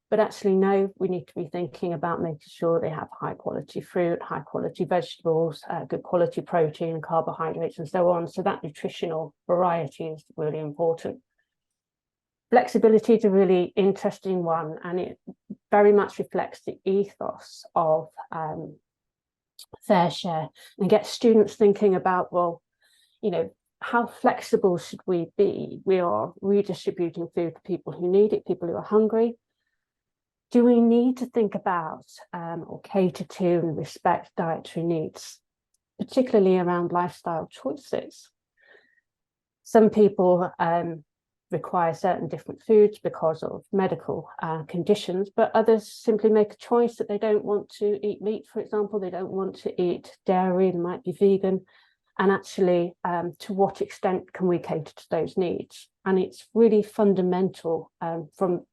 But actually, no, we need to be thinking about making sure they have high quality fruit, high quality vegetables, good quality protein, carbohydrates, and so on. So that nutritional variety is really important. Flexibility is a really interesting one, and it very much reflects the ethos of fair share and gets students thinking about, well, you know, how flexible should we be? We are redistributing food to people who need it, people who are hungry. Do we need to think about or cater to and respect dietary needs, particularly around lifestyle choices? Some people require certain different foods because of medical conditions, but others simply make a choice that they don't want to eat meat, for example. They don't want to eat dairy, they might be vegan. And actually, to what extent can we cater to those needs? And it's really fundamental from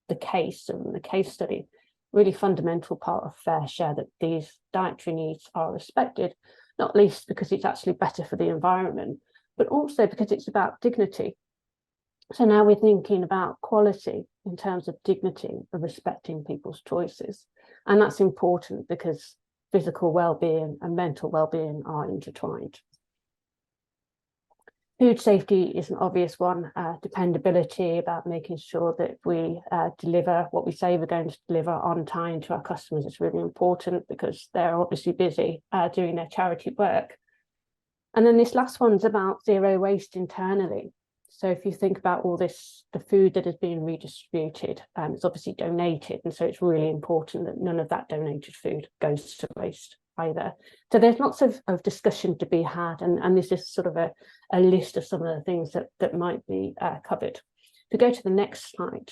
the case and the case study, really fundamental part of fair share that these dietary needs are respected, not least because it's actually better for the environment, but also because it's about dignity. So now we're thinking about quality in terms of dignity of respecting people's choices. And that's important because physical well-being and mental well-being are intertwined. Food safety is an obvious one. Dependability, about making sure that we deliver what we say we're going to deliver on time to our customers, is really important because they're obviously busy doing their charity work. And then this last one's about zero waste internally. So if you think about all this, the food that is being redistributed, it's obviously donated. And so it's really important that none of that donated food goes to waste either. So there's lots of discussion to be had. And this is sort of a list of some of the things that might be covered. To go to the next slide,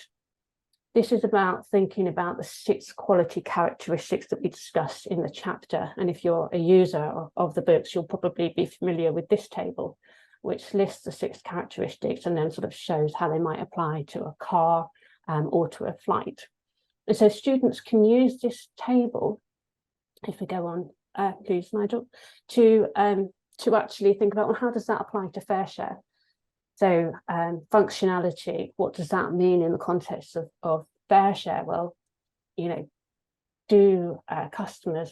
this is about thinking about the 6 quality characteristics that we discussed in the chapter. And if you're a user of the books, you'll probably be familiar with this table, which lists the 6 characteristics and then sort of shows how they might apply to a car or to a flight. And so students can use this table, if we go on, please, Nigel, to actually think about, well, how does that apply to fair share? So functionality, what does that mean in the context of fair share? Well, you know, do customers,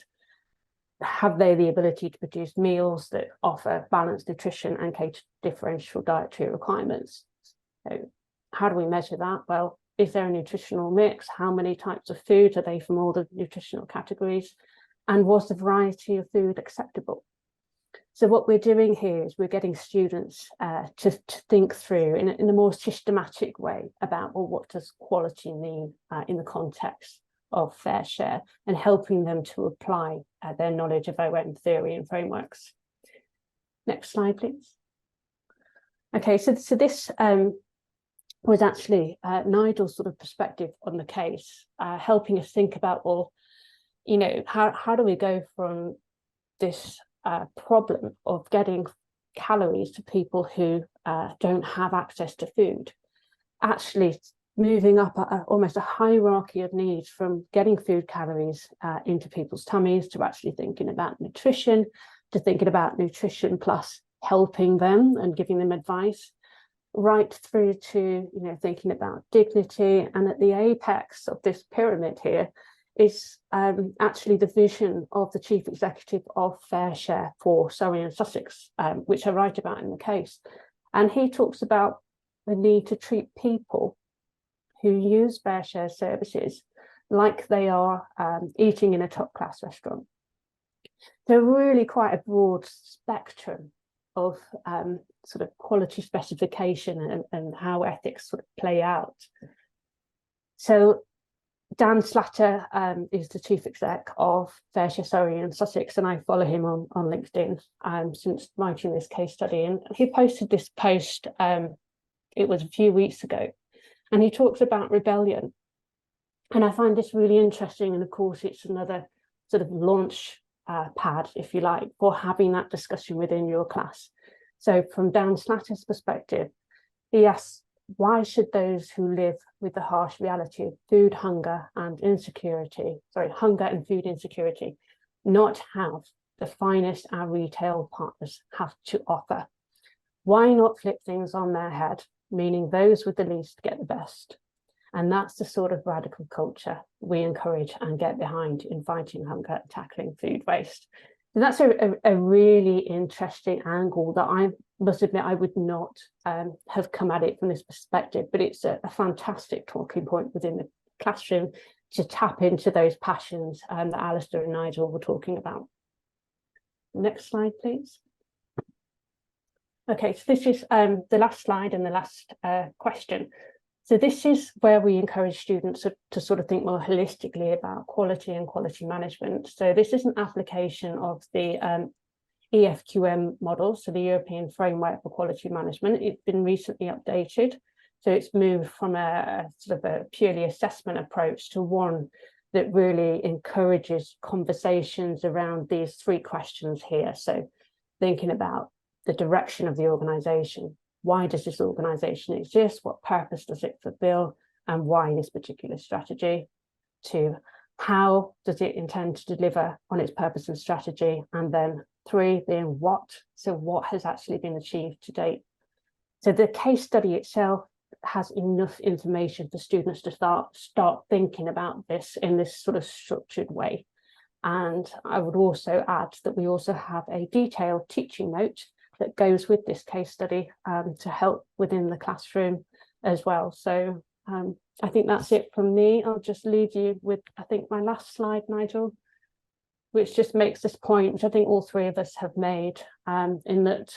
have they the ability to produce meals that offer balanced nutrition and cater to differential dietary requirements? So how do we measure that? Well, is there a nutritional mix? How many types of food are they from all the nutritional categories? And was the variety of food acceptable? So what we're doing here is we're getting students to think through in a more systematic way about, well, what does quality mean in the context of fair share, and helping them to apply their knowledge of OM theory and frameworks. Next slide, please. Okay, so this was actually Nigel's sort of perspective on the case, helping us think about, well, you know, how do we go from this problem of getting calories to people who don't have access to food, actually moving up almost a hierarchy of needs, from getting food calories into people's tummies to actually thinking about nutrition, to thinking about nutrition plus helping them and giving them advice, right through to thinking about dignity. And at the apex of this pyramid here is actually the vision of the chief executive of FareShare for Surrey and Sussex, which I write about in the case. And he talks about the need to treat people who use FareShare services like they are eating in a top class restaurant. So really quite a broad spectrum of sort of quality specification and how ethics sort of play out. So Dan Slatter is the chief exec of FareShare Surrey and Sussex, and I follow him on LinkedIn since writing this case study. And he posted this post, it was a few weeks ago, and he talks about rebellion. And I find this really interesting. And of course, it's another sort of launch pad, if you like, for having that discussion within your class. So from Dan Slatter's perspective, he asks, why should those who live with the harsh reality of food hunger and food insecurity not have the finest our retail partners have to offer? Why not flip things on their head, meaning those with the least get the best? And that's the sort of radical culture we encourage and get behind in fighting hunger and tackling food waste. And that's a really interesting angle that I must admit I would not have come at it from this perspective, but it's a fantastic talking point within the classroom to tap into those passions that Alistair and Nigel were talking about. Next slide, please. Okay, so this is the last slide and the last question. So this is where we encourage students to sort of think more holistically about quality and quality management. So this is an application of the EFQM model, so the European Framework for Quality Management. It's been recently updated. So it's moved from a sort of a purely assessment approach to one that really encourages conversations around these three questions here. So thinking about the direction of the organisation. Why does this organisation exist? What purpose does it fulfill? And why this particular strategy? 2, how does it intend to deliver on its purpose and strategy? And then 3 being what? So what has actually been achieved to date? So the case study itself has enough information for students to start thinking about this in this sort of structured way. And I would also add that we also have a detailed teaching note that goes with this case study to help within the classroom as well. So I think that's it from me. I'll just leave you with, I think, my last slide, Nigel, which just makes this point, which I think all three of us have made, in that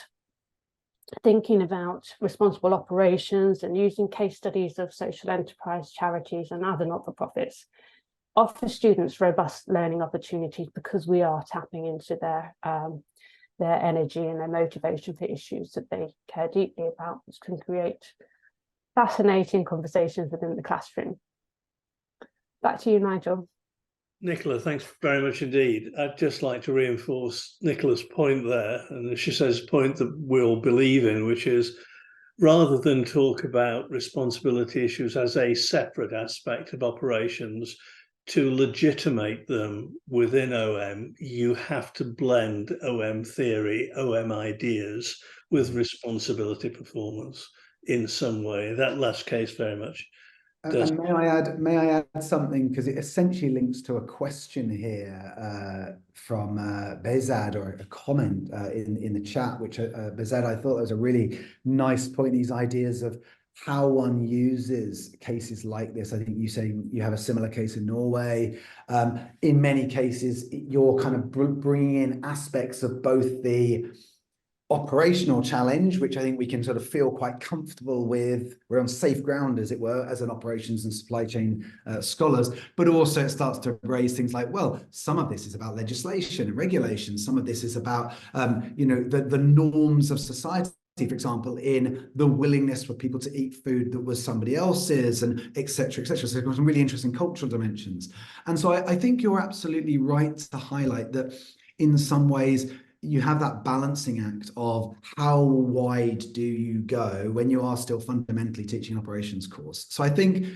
thinking about responsible operations and using case studies of social enterprise charities and other not-for-profits offer students robust learning opportunities, because we are tapping into their energy and their motivation for issues that they care deeply about, which can create fascinating conversations within the classroom. Back to you, Nigel. Nicola, thanks very much indeed. I'd just like to reinforce Nicola's point there, and she says a point that we'll believe in, which is rather than talk about responsibility issues as a separate aspect of operations, to legitimate them within OM, you have to blend OM theory, OM ideas with responsibility performance in some way. That last case very much. And may I add something, because it essentially links to a question here from Bezad, or a comment in the chat, which Bezad, I thought was a really nice point, these ideas of how one uses cases like this. I think you say you have a similar case in Norway. In many cases, you're kind of bringing in aspects of both the operational challenge, which I think we can sort of feel quite comfortable with. We're on safe ground, as it were, as an operations and supply chain scholars, but also it starts to raise things like, well, some of this is about legislation and regulation. Some of this is about, the norms of society, for example, in the willingness for people to eat food that was somebody else's, and et cetera, et cetera. So there's some really interesting cultural dimensions. And so I think you're absolutely right to highlight that in some ways, you have that balancing act of how wide do you go when you are still fundamentally teaching an operations course. So I think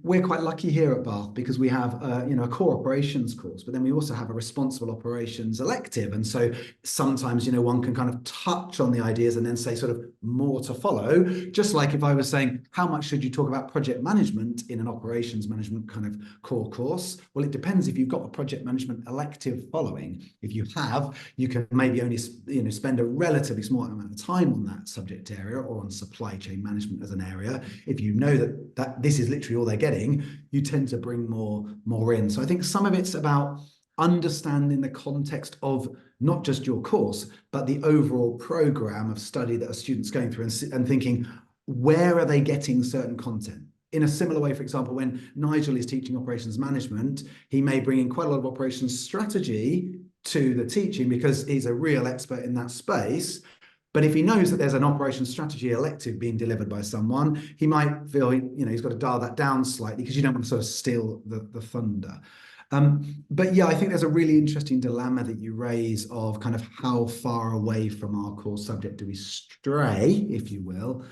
we're quite lucky here at Bath because we have a core operations course, but then we also have a responsible operations elective. And so sometimes, one can kind of touch on the ideas and then say sort of more to follow. Just like if I was saying, how much should you talk about project management in an operations management kind of core course? Well, it depends if you've got a project management elective following. If you have, you can maybe only spend a relatively small amount of time on that subject area or on supply chain management as an area. If you know that this is literally all they're getting, you tend to bring more in. So I think some of it's about understanding the context of not just your course, but the overall program of study that a student's going through and thinking, where are they getting certain content? In a similar way, for example, when Nigel is teaching operations management, he may bring in quite a lot of operations strategy to the teaching because he's a real expert in that space. But if he knows that there's an operations strategy elective being delivered by someone, he might feel, he's got to dial that down slightly because you don't want to sort of steal the thunder. But yeah, I think there's a really interesting dilemma that you raise of kind of how far away from our core subject do we stray, if you will.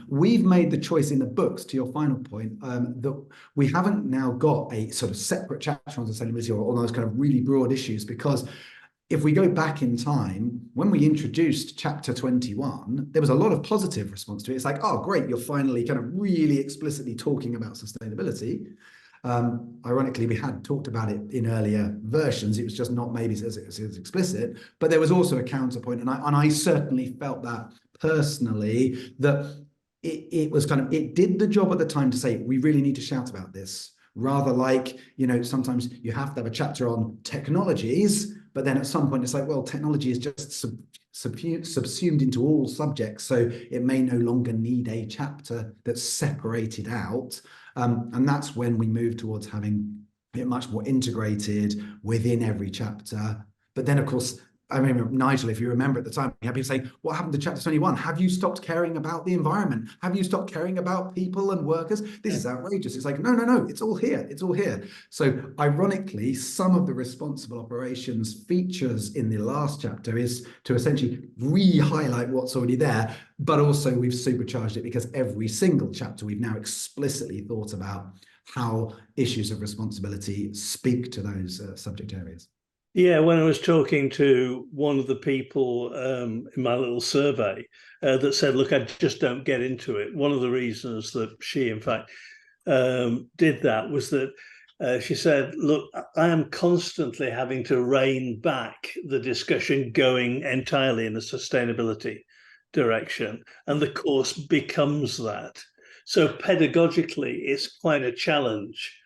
We've made the choice in the books, to your final point, that we haven't now got a sort of separate chapter on sustainability or all those kind of really broad issues, because if we go back in time, when we introduced chapter 21, there was a lot of positive response to it. It's like, oh, great, you're finally kind of really explicitly talking about sustainability. Ironically, we had talked about it in earlier versions. It was just not maybe as explicit, but there was also a counterpoint. And I certainly felt that personally, that it was kind of, it did the job at the time to say, we really need to shout about this. Rather like, sometimes you have to have a chapter on technologies, but then at some point it's like, well, technology is just subsumed into all subjects, so it may no longer need a chapter that's separated out. And that's when we move towards having it much more integrated within every chapter. But then, of course, I remember, Nigel, if you remember at the time, we had people saying, what happened to chapter 21? Have you stopped caring about the environment? Have you stopped caring about people and workers? This is outrageous. It's like, no, it's all here. It's all here. So ironically, some of the responsible operations features in the last chapter is to essentially re-highlight what's already there, but also we've supercharged it because every single chapter we've now explicitly thought about how issues of responsibility speak to those subject areas. Yeah, when I was talking to one of the people in my little survey that said, look, I just don't get into it. One of the reasons that she, in fact, did that was that she said, look, I am constantly having to rein back the discussion going entirely in a sustainability direction, and the course becomes that. So pedagogically, it's quite a challenge,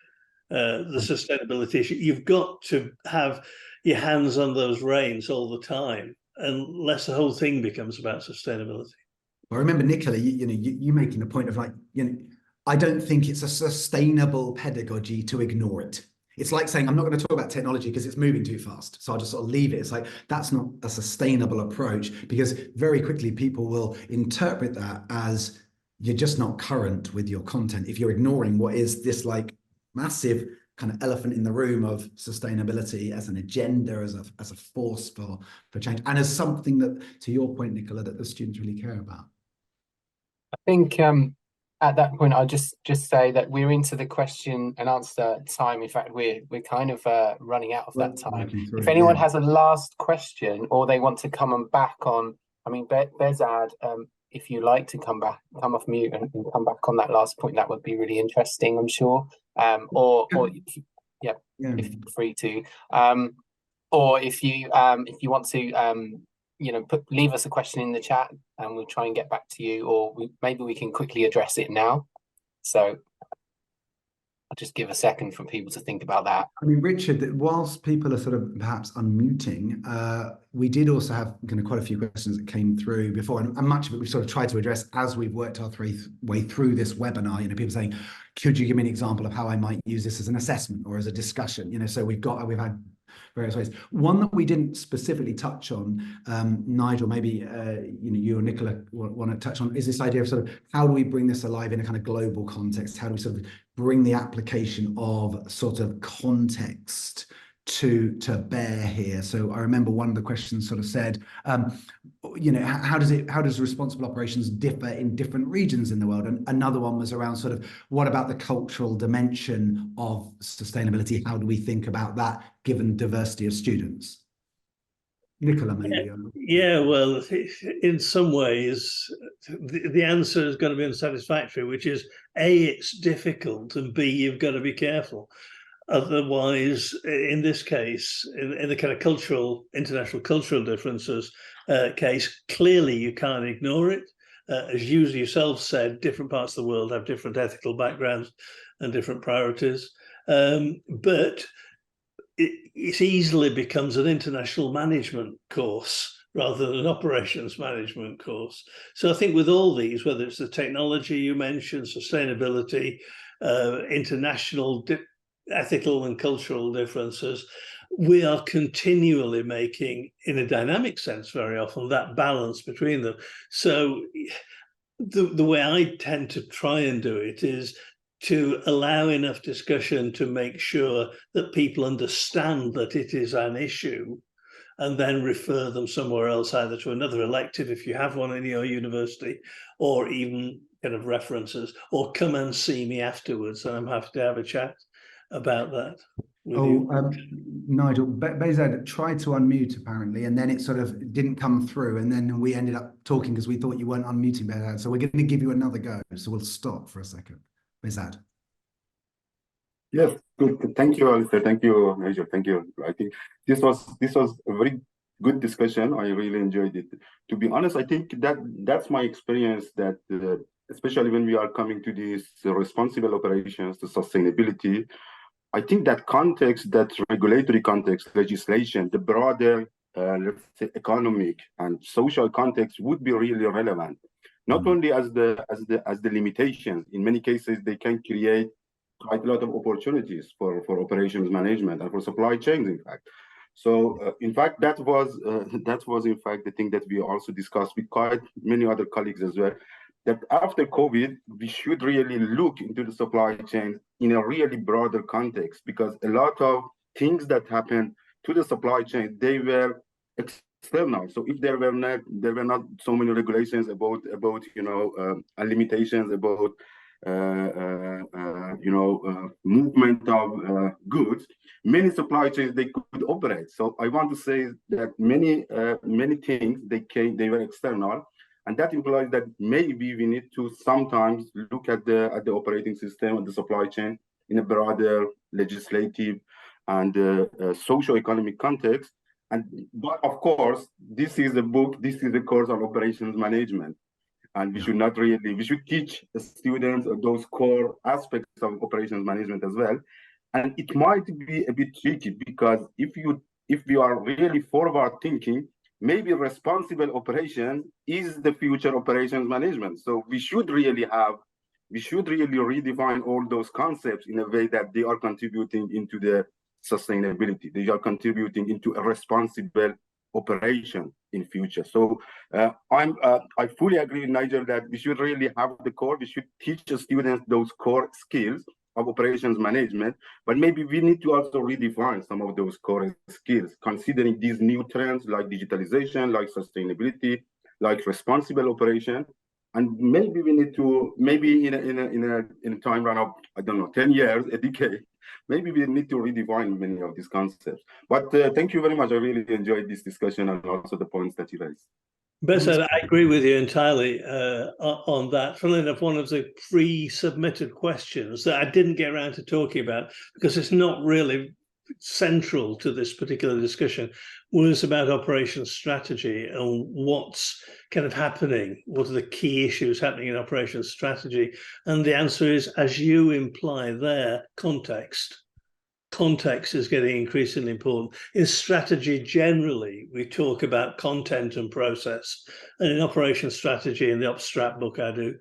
the sustainability issue. You've got to have your hands on those reins all the time, unless the whole thing becomes about sustainability. I remember, Nicola, you making the point of like, I don't think it's a sustainable pedagogy to ignore it. It's like saying, I'm not going to talk about technology because it's moving too fast, so I'll just sort of leave it. It's like, that's not a sustainable approach, because very quickly people will interpret that as you're just not current with your content if you're ignoring what is this like massive kind of elephant in the room of sustainability as an agenda, as a force for change, and as something that, to your point, Nicola, that the students really care about. I think at that point, I'll just say that we're into the question and answer time. In fact, we're kind of running out of that time. If anyone has a last question or they want to come back on, I mean, Bezad, if you like to come off mute and come back on that last point, that would be really interesting, I'm sure. Or if you're free to, or if you want to, leave us a question in the chat and we'll try and get back to you, or maybe we can quickly address it now. So I'll just give a second for people to think about that. I mean, Richard, whilst people are sort of perhaps unmuting, we did also have quite a few questions that came through before, and much of it we've sort of tried to address as we've worked our way through this webinar. People saying, could you give me an example of how I might use this as an assessment or as a discussion? So we've had various ways. One that we didn't specifically touch on, Nigel, maybe you or Nicola want to touch on, is this idea of sort of how do we bring this alive in a kind of global context? How do we sort of bring the application of sort of context to bear here. So I remember one of the questions sort of said, you know, how does responsible operations differ in different regions in the world? And another one was around sort of, what about the cultural dimension of sustainability? How do we think about that given diversity of students? Nicola, maybe. Yeah, well, in some ways, the answer is going to be unsatisfactory, which is A, it's difficult, and B, you've got to be careful. Otherwise, in this case, in the kind of international cultural differences case, clearly you can't ignore it. As you yourself said, different parts of the world have different ethical backgrounds and different priorities. But it easily becomes an international management course rather than an operations management course. So I think with all these, whether it's the technology you mentioned, sustainability, international ethical and cultural differences, we are continually making, in a dynamic sense very often, that balance between them. So the way I tend to try and do it is to allow enough discussion to make sure that people understand that it is an issue, and then refer them somewhere else, either to another elective if you have one in your university, or even kind of references, or come and see me afterwards, and I'm happy to have a chat about that. Nigel, Bezad tried to unmute apparently, and then it sort of didn't come through, and then we ended up talking because we thought you weren't unmuting, Bezad. So we're going to give you another go. So we'll stop for a second. Bezad. Yes, good. Thank you, Alistair. Thank you, Nigel. Thank you. I think this was a very good discussion. I really enjoyed it. To be honest, I think that's my experience, that especially when we are coming to these responsible operations, to sustainability, I think that context, that regulatory context, legislation, the broader, let's say, economic and social context would be really relevant. Not only as the limitations. In many cases, they can create quite a lot of opportunities for operations management and for supply chains, in fact. So, in fact, that was in fact the thing that we also discussed with quite many other colleagues as well, that after COVID, we should really look into the supply chain in a really broader context, because a lot of things that happened to the supply chain, they were external. So if there were not so many regulations about and limitations about movement of goods, many supply chains they could operate. So I want to say that many things they were external, and that implies that maybe we need to sometimes look at the operating system of the supply chain in a broader legislative and socio-economic context. But of course, this is a course on operations management. And we should teach the students those core aspects of operations management as well. And it might be a bit tricky, because if we are really forward thinking, maybe responsible operation is the future operations management. So we should really redefine all those concepts in a way that they are contributing into the sustainability. They are contributing into a responsible operation in future. So I fully agree with Nigel that we should really have the core. We should teach the students those core skills of operations management, but maybe we need to also redefine some of those core skills, considering these new trends like digitalization, like sustainability, like responsible operation. And maybe we need to, in a time run of, I don't know, 10 years, a decade, maybe we need to redefine many of these concepts. But thank you very much. I really enjoyed this discussion and also the points that you raised. Bezad, I agree with you entirely on that. Funnily enough, one of the pre-submitted questions that I didn't get around to talking about, because it's not really central to this particular discussion, was about operations strategy and what's kind of happening. What are the key issues happening in operations strategy? And the answer is, as you imply there, context. Context is getting increasingly important. In strategy generally, we talk about content and process. And in operations strategy, in the Upstrap book I do,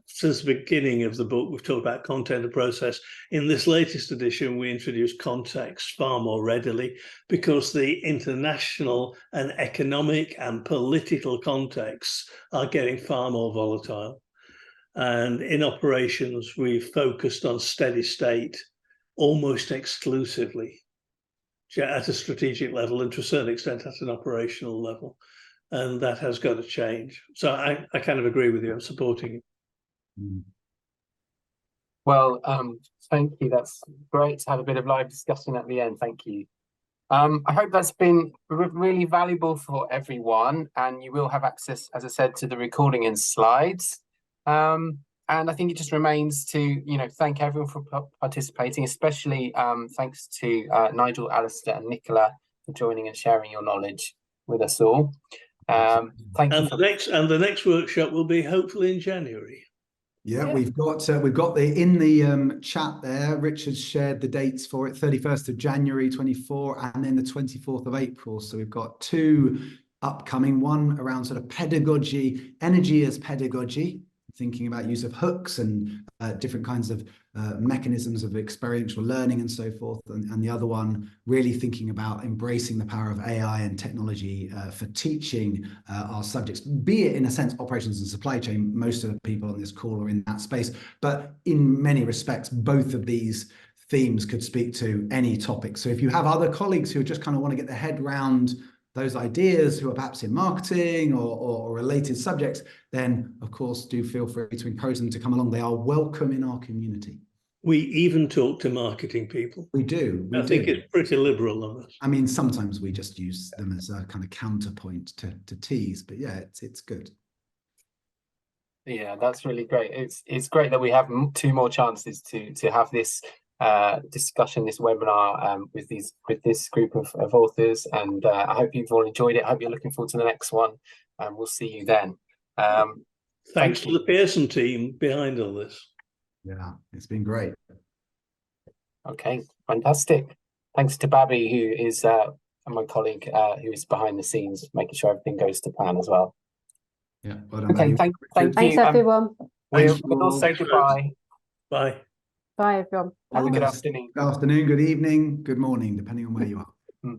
since the beginning of the book, we've talked about content and process. In this latest edition, we introduced context far more readily, because the international and economic and political contexts are getting far more volatile. And in operations, we've focused on steady state almost exclusively at a strategic level and to a certain extent at an operational level. And that has got to change. So I kind of agree with you. I'm supporting it. Mm. Well, thank you. That's great to have a bit of live discussion at the end. Thank you. I hope that's been really valuable for everyone, and you will have access, as I said, to the recording and slides. And I think it just remains to, thank everyone for participating, especially thanks to Nigel, Alistair, and Nicola for joining and sharing your knowledge with us all. Thank you. The next workshop will be hopefully in January. Yeah, we've got the chat there. Richard's shared the dates for it: 31st of January 24 and then the 24th of April. So we've got two upcoming, one around sort of pedagogy, energy as pedagogy, thinking about use of hooks and different kinds of mechanisms of experiential learning and so forth. And the other one really thinking about embracing the power of AI and technology for teaching our subjects, be it in a sense operations and supply chain. Most of the people on this call are in that space, but in many respects, both of these themes could speak to any topic. So if you have other colleagues who just kind of want to get their head around those ideas, who are perhaps in marketing or related subjects, then of course do feel free to encourage them to come along. They are welcome in our community. We even talk to marketing people. We do. I think it's pretty liberal of us. I mean, sometimes we just use them as a kind of counterpoint to tease, but yeah, it's good. Yeah, that's really great. It's great that we have two more chances to have this discussion, this webinar with this group of authors, and I hope you've all enjoyed it. I hope you're looking forward to the next one, and we'll see you then. Thanks to the Pearson team behind all this. Yeah, it's been great. Okay, fantastic. Thanks to Babby, who is my colleague, who is behind the scenes, making sure everything goes to plan as well. Yeah, well done. Okay, thank you. Thanks, everyone. We'll all say goodbye. Bye. Bye, everyone. Have a good afternoon. Good afternoon, good evening, good morning, depending on where you are.